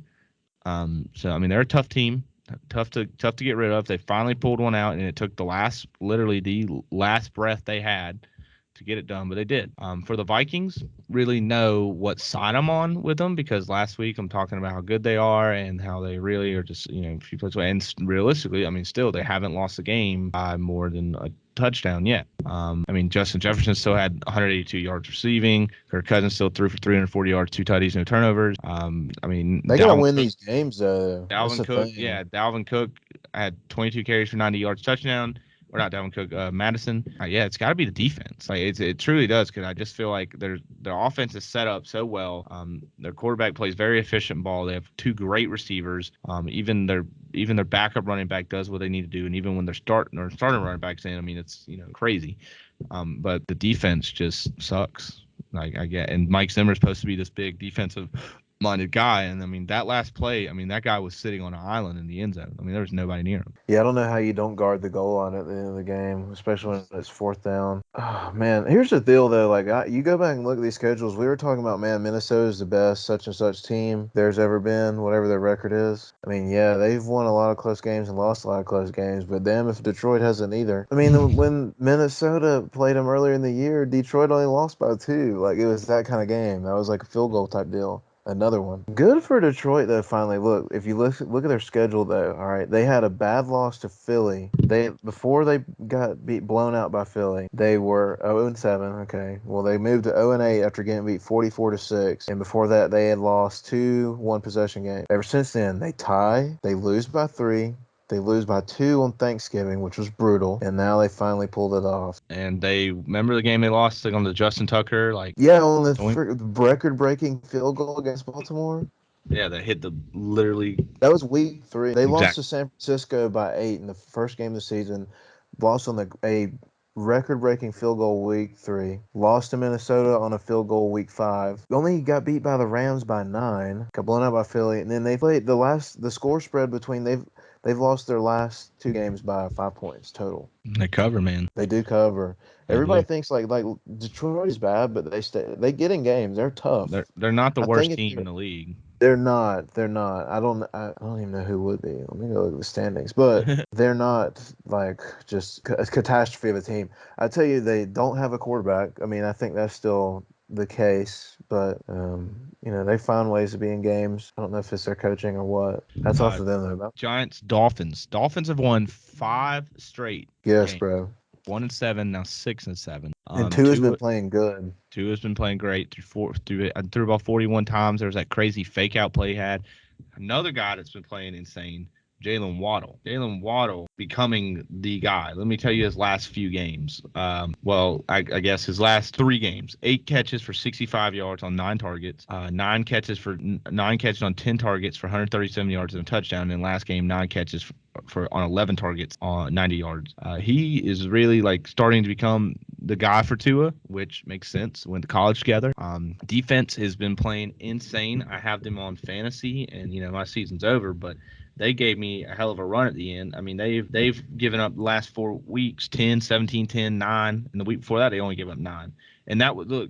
So I mean, they're a tough team, tough to get rid of. They finally pulled one out, and it took the last breath they had to get it done, but they did. For the Vikings, really know what side I'm on with them, because last week I'm talking about how good they are and how they really are just, a few plays away. And realistically, I mean, still they haven't lost a game by more than a touchdown yet. I mean, Justin Jefferson still had 182 yards receiving. Kirk Cousins still threw for 340 yards, 2 tutties, no turnovers. I mean, they gotta win these games though. Dalvin Cook had 22 carries for 90 yards, touchdown. Or not Dalvin Cook, Madison. It's got to be the defense. Like it truly does, because I just feel like their offense is set up so well. Their quarterback plays very efficient ball. They have 2 great receivers. Even their backup running back does what they need to do, and even when they're starting running backs in, I mean, it's crazy. But the defense just sucks. And Mike Zimmer's supposed to be this big defensive minded guy, and I mean, that last play, I mean, that guy was sitting on an island in the end zone. I mean, there was nobody near him. Yeah, I don't know how you don't guard the goal line at the end of the game, especially when it's 4th down. Oh man, here's the deal though, like you go back and look at these schedules. We were talking about, man, Minnesota's the best such and such team there's ever been, whatever their record is. I mean, yeah, they've won a lot of close games and lost a lot of close games, but damn if Detroit hasn't either. I mean, when Minnesota played them earlier in the year, Detroit only lost by 2. Like, it was that kind of game. That was like a field goal type deal. Another one. Good for Detroit, though, finally. Look, if you look at their schedule, though, all right, they had a bad loss to Philly. Before they got blown out by Philly, they were 0-7. Okay. Well, they moved to 0-8 after getting beat 44-6. And before that, they had lost 2 one-possession games. Ever since then, they tie, they lose by 3. They lose by 2 on Thanksgiving, which was brutal, and now they finally pulled it off. And they remember the game they lost on the Justin Tucker, on the record-breaking field goal against Baltimore. Yeah, that hit literally. That was week 3. They lost to San Francisco by 8 in the first game of the season. Lost on a record-breaking field goal week 3. Lost to Minnesota on a field goal week 5. Only got beat by the Rams by 9. Got blown out by Philly, and then they played the score spread between They've lost their last 2 games by 5 points total. They cover, man. They do cover. Everybody thinks like Detroit is bad, but they get in games. They're tough. They're not the worst team in the league. They're not. I don't even know who would be. Let me go look at the standings. But they're not like just a catastrophe of a team. I tell you, they don't have a quarterback. I mean, I think that's still the case, but they found ways to be in games. I don't know if it's their coaching or what. That's off to them though. Giants, Dolphins. Dolphins have won 5 straight. Yes, games. bro. 1-7, now 6-7. And Tua's been playing good. Tua's been playing great threw about 41 times. There was that crazy fake out play he had. Another guy that's been playing insane, Jalen Waddle. Jalen Waddle becoming the guy. Let me tell you his last few games. I guess his last 3 games. 8 catches for 65 yards on 9 targets. 9 catches on 10 targets for 137 yards and a touchdown. And last game, 9 catches for on 11 targets on 90 yards. He is really starting to become the guy for Tua, which makes sense. Went to college together. Defense has been playing insane. I have them on fantasy, and my season's over, but they gave me a hell of a run at the end. I mean, they've given up the last 4 weeks 10, 17, 10, 9, and the week before that they only gave up 9. And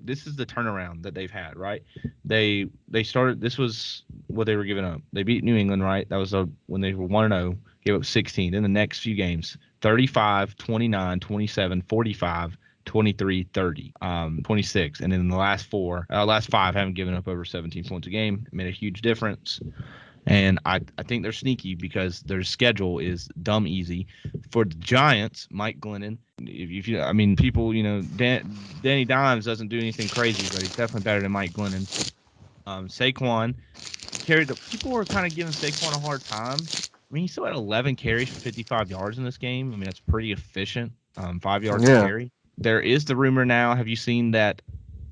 this is the turnaround that they've had, right? They started. This was what they were giving up. They beat New England, right? That was when they were 1-0. Gave up 16. In the next few games, 35, 29, 27, 45, 23, 30, 26. And then in the last 5 haven't given up over 17 points a game. It made a huge difference. And I think they're sneaky because their schedule is dumb easy. For the Giants, Mike Glennon, people, Danny Dimes doesn't do anything crazy, but he's definitely better than Mike Glennon. Saquon people were kind of giving Saquon a hard time. I mean, he still had 11 carries for 55 yards in this game. I mean, that's pretty efficient. 5 yards a carry. There is the rumor now. Have you seen that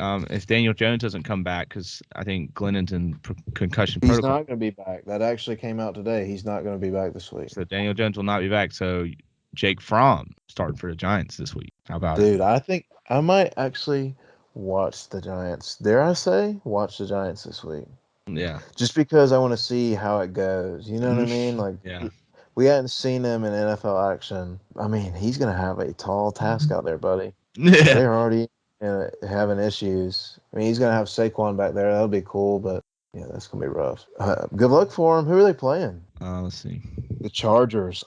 if Daniel Jones doesn't come back, because I think Glennon's in concussion protocol. He's not going to be back. That actually came out today. He's not going to be back this week. So Daniel Jones will not be back. So Jake Fromm starting for the Giants this week. How about it? Dude, I think I might actually watch the Giants. Dare I say, watch the Giants this week. Yeah. Just because I want to see how it goes. You know what I mean? Yeah. We hadn't seen him in NFL action. I mean, he's going to have a tall task out there, buddy. Yeah. They're already having issues. I mean, he's going to have Saquon back there. That'll be cool, but yeah, that's going to be rough. Good luck for him. Who are they playing? Let's see. The Chargers.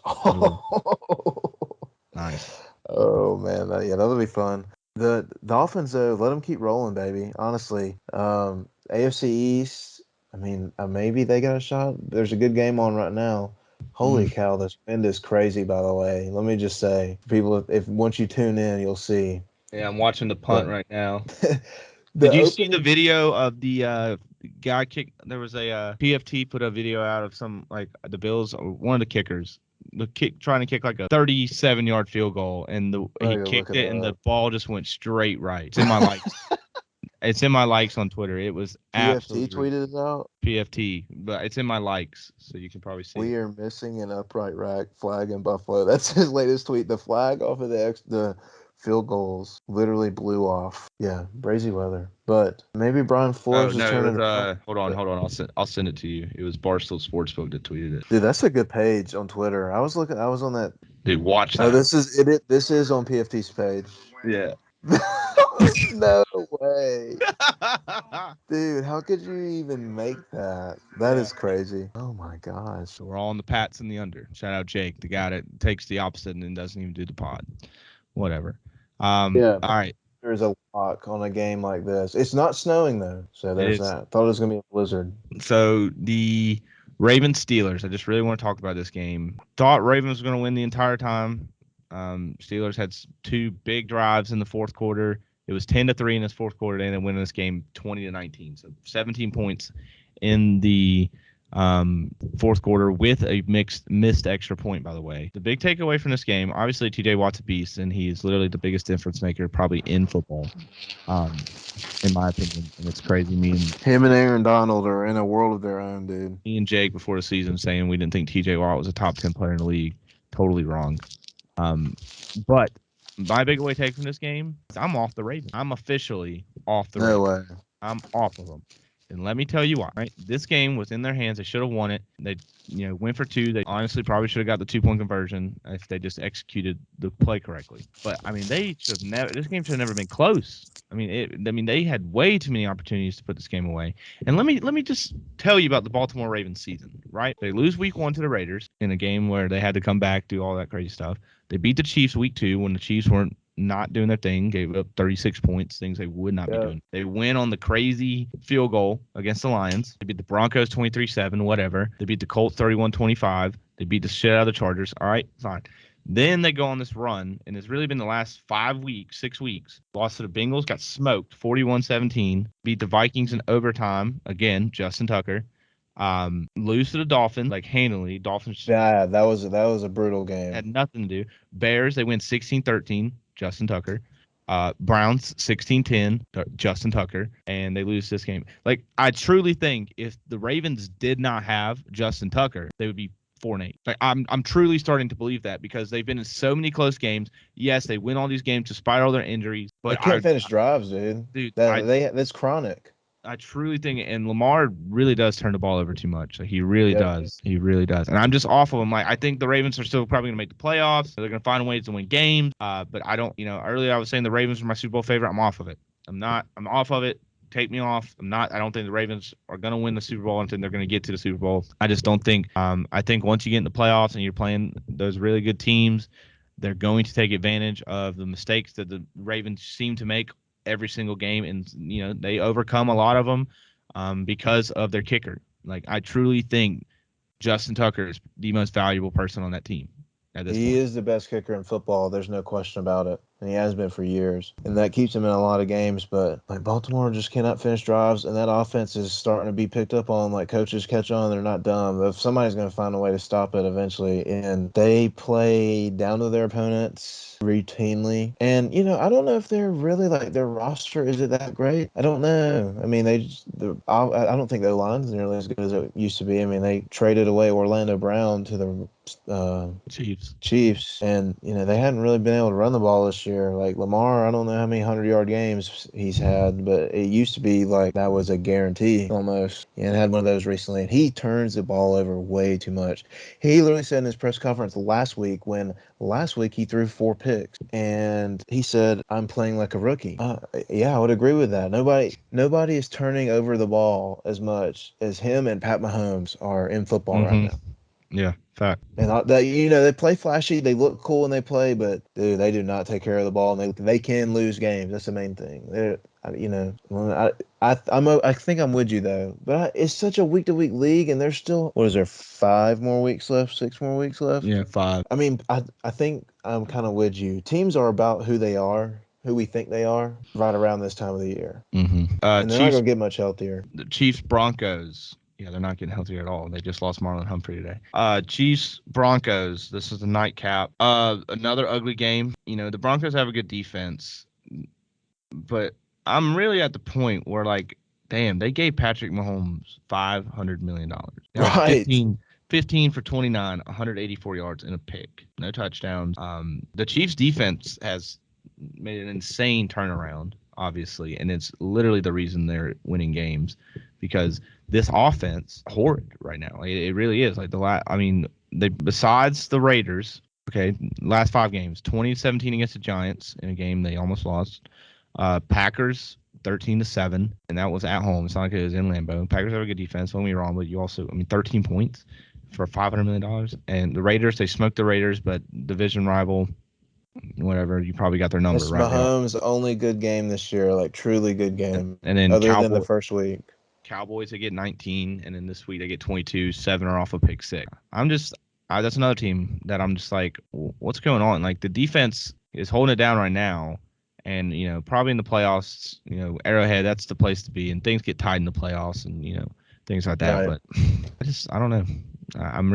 Nice. Oh, man. That'll be fun. The Dolphins, though, let them keep rolling, baby. Honestly. AFC East, I mean, maybe they got a shot. There's a good game on right now. Holy cow, this wind is crazy, by the way. Let me just say, people, once you tune in, you'll see. Yeah, I'm watching the punt right now. Did you see the video of the guy kick? There was a PFT put a video out of the Bills, one of the kickers, trying to kick like a 37-yard field goal, and he kicked it, and the ball just went straight right. It's in my likes. It's in my likes on Twitter. It was PFT tweeted it out. PFT, but it's in my likes, so you can probably see. We are missing an upright rack flag in Buffalo. That's his latest tweet. The flag off of the field goals literally blew off. Yeah, crazy weather. But maybe Brian Flores is turning. Hold on. I'll send it to you. It was Barstool Sportsbook that tweeted it. Dude, that's a good page on Twitter. I was on that. Dude, watch that. Oh, this is it. This is on PFT's page. Yeah. No way. Dude, how could you even make that? That is crazy. Oh my gosh. So we're all on the Pats and the under. Shout out Jake, the guy that takes the opposite and then doesn't even do the pod. Whatever. Yeah. All right. There's a lock on a game like this. It's not snowing though, so there's that. Thought it was gonna be a blizzard. So the Ravens Steelers. I just really want to talk about this game. Thought Ravens were gonna win the entire time. Steelers had 2 big drives in the fourth quarter. It was 10-3 in this fourth quarter. They ended up winning this game 20-19. So 17 points in the fourth quarter with a missed extra point, by the way. The big takeaway from this game, obviously TJ Watt's a beast, and he's literally the biggest difference maker probably in football, in my opinion. And it's crazy. Him and Aaron Donald are in a world of their own, dude. Me and Jake before the season saying we didn't think TJ Watt was a top 10 player in the league. Totally wrong. But my big away take from this game is I'm off the Ravens. I'm officially off the Ravens. No way. I'm off of them. And let me tell you why. Right? This game was in their hands. They should have won it. They, went for 2. They honestly probably should have got the 2-point conversion if they just executed the play correctly. But I mean, they should have never. This game should have never been close. I mean, they had way too many opportunities to put this game away. And let me just tell you about the Baltimore Ravens season. Right? They lose week 1 to the Raiders in a game where they had to come back, do all that crazy stuff. They beat the Chiefs week 2 when the Chiefs weren't not doing their thing, gave up 36 points, things they would not be doing. They win on the crazy field goal against the Lions. They beat the Broncos 23-7, whatever. They beat the Colts 31-25. They beat the shit out of the Chargers. All right, fine. Then they go on this run, and it's really been the last 5 weeks, 6 weeks. Lost to the Bengals, got smoked 41-17. Beat the Vikings in overtime. Again, Justin Tucker. Lose to the Dolphins, like handily. Dolphins. Yeah, that was a brutal game. Had nothing to do. Bears, they win 16-13. Justin Tucker. Browns 16-10, Justin Tucker, and they lose this game. Like, I truly think if the Ravens did not have Justin Tucker, they would be 4-8. Like, I'm truly starting to believe that because they've been in so many close games. Yes, they win all these games despite all their injuries, but they can't finish drives, dude. That's chronic. I truly think, and Lamar really does turn the ball over too much. Like, he really does. He really does. And I'm just off of him. Like, I think the Ravens are still probably going to make the playoffs. They're going to find ways to win games. But I don't, earlier I was saying the Ravens were my Super Bowl favorite. I'm off of it. I'm off of it. Take me off. I don't think the Ravens are going to win the Super Bowl. I think they're going to get to the Super Bowl. I just don't think, I think once you get in the playoffs and you're playing those really good teams, they're going to take advantage of the mistakes that the Ravens seem to make every single game, and they overcome a lot of them because of their kicker. Like, I truly think Justin Tucker is the most valuable person on that team at this point. He is the best kicker in football. There's no question about it. And he has been for years. And that keeps him in a lot of games. But, like, Baltimore just cannot finish drives, and that offense is starting to be picked up on. Like, coaches catch on. They're not dumb. If somebody's going to find a way to stop it eventually. And they play down to their opponents routinely. And, I don't know if they're really, like, their roster, is it that great? I don't know. I mean, I don't think their line's nearly as good as it used to be. I mean, they traded away Orlando Brown to the Chiefs. And, they hadn't really been able to run the ball this year. Like Lamar, I don't know how many 100-yard games he's had, but it used to be like that was a guarantee almost. And had one of those recently. And he turns the ball over way too much. He literally said in his press conference last week he threw 4 picks, and he said, "I'm playing like a rookie." Yeah, I would agree with that. Nobody is turning over the ball as much as him and Pat Mahomes are in football right now. Yeah, fact. And they play flashy, they look cool when they play, but dude, they do not take care of the ball, and they can lose games. That's the main thing. I think I'm with you though, but it's such a week-to-week league, and there's still 5 more weeks left, 6 more weeks left. Yeah, 5. I mean, I think I'm kind of with you. Teams are about who they are, who we think they are, right around this time of the year. Mm-hmm. And they're not gonna get much healthier. The Chiefs Broncos. Yeah, they're not getting healthier at all. They just lost Marlon Humphrey today. Chiefs, Broncos. This is the nightcap. Another ugly game. The Broncos have a good defense, but I'm really at the point where, like, damn, they gave Patrick Mahomes $500 million. Right. 15 for 29, 184 yards and a pick. No touchdowns. The Chiefs defense has made an insane turnaround, obviously, and it's literally the reason they're winning games because this offense horrid right now. It really is. Like they besides the Raiders, okay, last 5 games, 20-17 against the Giants in a game they almost lost. Packers 13-7, and that was at home. It's not like it was in Lambeau. Packers have a good defense. Don't get me wrong, but you also, 13 points for $500 million. And the Raiders, they smoked the Raiders, but division rival, whatever, you probably got their number it's right. Mahomes' only good game this year, like truly good game. And then other than the first week. Cowboys, they get 19, and then this week they get 22. 7 are off a pick 6. That's another team that I'm just like, what's going on? Like, the defense is holding it down right now, and probably in the playoffs, Arrowhead, that's the place to be, and things get tied in the playoffs, and things like that. Right. But I don't know. I'm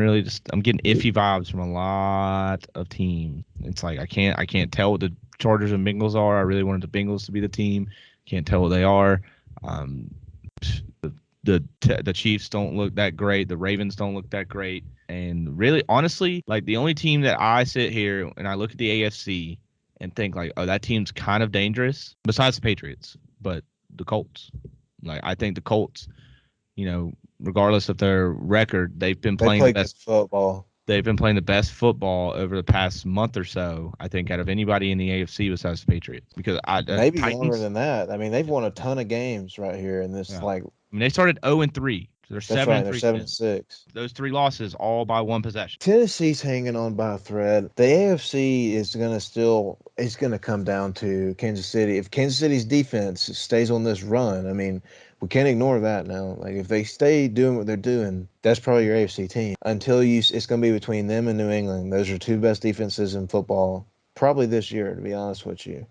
getting iffy vibes from a lot of teams. It's like I can't tell what the Chargers and Bengals are. I really wanted the Bengals to be the team. Can't tell what they are. The Chiefs don't look that great. The Ravens don't look that great. And really, honestly, like the only team that I sit here and I look at the AFC and think like, oh, that team's kind of dangerous, besides the Patriots, but the Colts. Like, I think the Colts, regardless of their record, they've been playing the best football. They've been playing the best football over the past month or so, I think, out of anybody in the AFC besides the Patriots. Because maybe Titans, longer than that. I mean, they've won a ton of games right here in this. They started 0-3. So they're That's 7 right. and They're 3. 7-6. Those 3 losses all by 1 possession. Tennessee's hanging on by a thread. The AFC is going to come down to Kansas City. If Kansas City's defense stays on this run, I mean, we can't ignore that now. Like, if they stay doing what they're doing, that's probably your AFC team. It's going to be between them and New England. Those are 2 best defenses in football, probably this year, to be honest with you.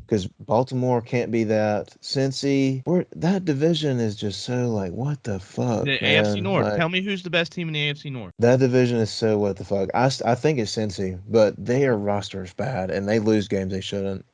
Because Baltimore can't be that. Cincy, that division is just so like, what the fuck, The man? AFC North. Like, Tell me who's the best team in the AFC North. that division is so what the fuck. I think it's Cincy, but their roster is bad, and they lose games they shouldn't.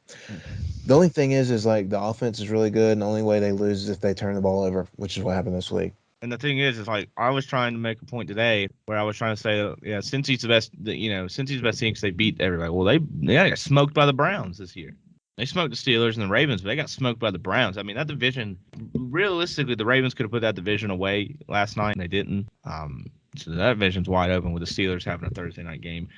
The only thing is like the offense is really good, and the only way they lose is if they turn the ball over, which is what happened this week. And the thing is like I was trying to make a point today where I was trying to say, yeah, Cincy's the best. Cincy's the best team because they beat everybody. Well, they got smoked by the Browns this year. They smoked the Steelers and the Ravens, but they got smoked by the Browns. I mean, that division, realistically, the Ravens could have put that division away last night, and they didn't. So that division's wide open with the Steelers having a Thursday night game.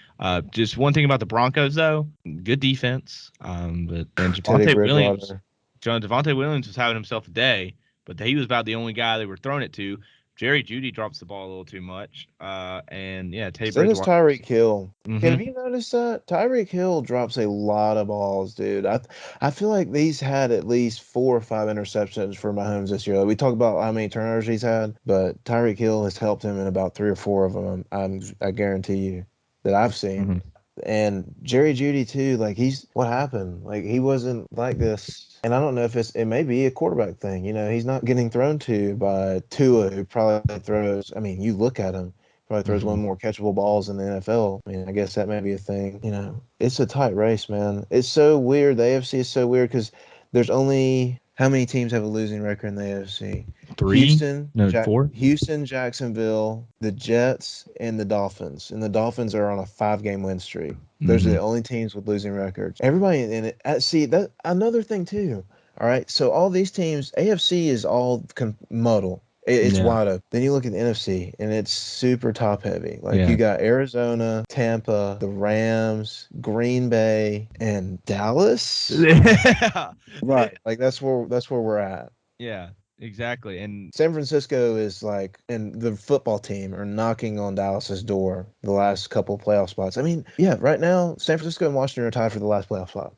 Just one thing about the Broncos, though, good defense. But Devontae Williams was having himself a day, but he was about the only guy they were throwing it to. Jerry Jeudy drops the ball a little too much. And yeah, So does Tyreek Hill. Have you noticed that? Tyreek Hill drops a lot of balls, dude. I feel like he's had at least 4 or 5 interceptions for Mahomes this year. We talk about how many turnovers he's had, but Tyreek Hill has helped him in about 3 or 4 of them. I guarantee you that I've seen. And Jerry Jeudy too, like what happened? Like he wasn't like this. And I don't know if it may be a quarterback thing. He's not getting thrown to by Tua, who probably throws. I mean, you look at him, probably throws one more catchable balls in the NFL. I mean, I guess that may be a thing. It's a tight race, man. It's so weird. The AFC is so weird because there's only how many teams have a losing record in the AFC? 3? 4? Houston, Jacksonville, the Jets, and the Dolphins. And the Dolphins are on a 5-game win streak. Those are the only teams with losing records. Everybody in it. See, that another thing too. All right, so all these teams, AFC is all muddle. It's wide open. Then you look at the NFC, and it's super top heavy. Like you got Arizona, Tampa, the Rams, Green Bay, and Dallas. Right. Like that's where we're at. Yeah. Exactly. And San Francisco is like, and the football team are knocking on Dallas's door the last couple playoff spots. I mean, yeah, right now, San Francisco and Washington are tied for the last playoff spot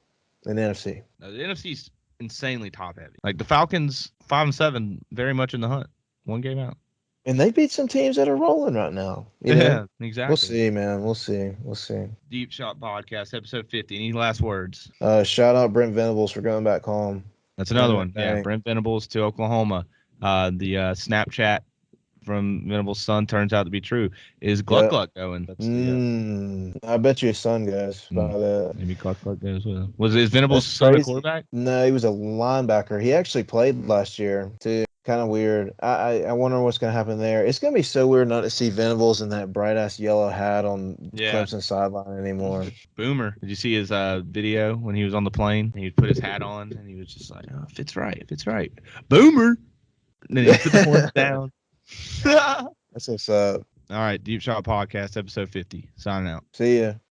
in the NFC. The NFC's insanely top heavy. Like the Falcons, 5-7, very much in the hunt. 1 game out. And they beat some teams that are rolling right now. Yeah, exactly. We'll see, man. We'll see. Deep Shot Podcast, episode 50. Any last words? Shout out Brent Venables for going back home. That's another one. Yeah, Brent Venables to Oklahoma. The Snapchat from Venables' son turns out to be true. Is Gluck going? That's I bet you his son goes by that. Maybe Gluck goes with him. Is Venables' son a quarterback? No, he was a linebacker. He actually played last year too. Kind of weird. I wonder what's going to happen there. It's going to be so weird not to see Venables in that bright-ass yellow hat on Clemson sideline anymore. Boomer. Did you see his video when he was on the plane? He would put his hat on, and he was just like, oh, if it's right. Boomer! And then he put the horns down. That's what's up. All right, Deep Shot Podcast, episode 50. Signing out. See ya.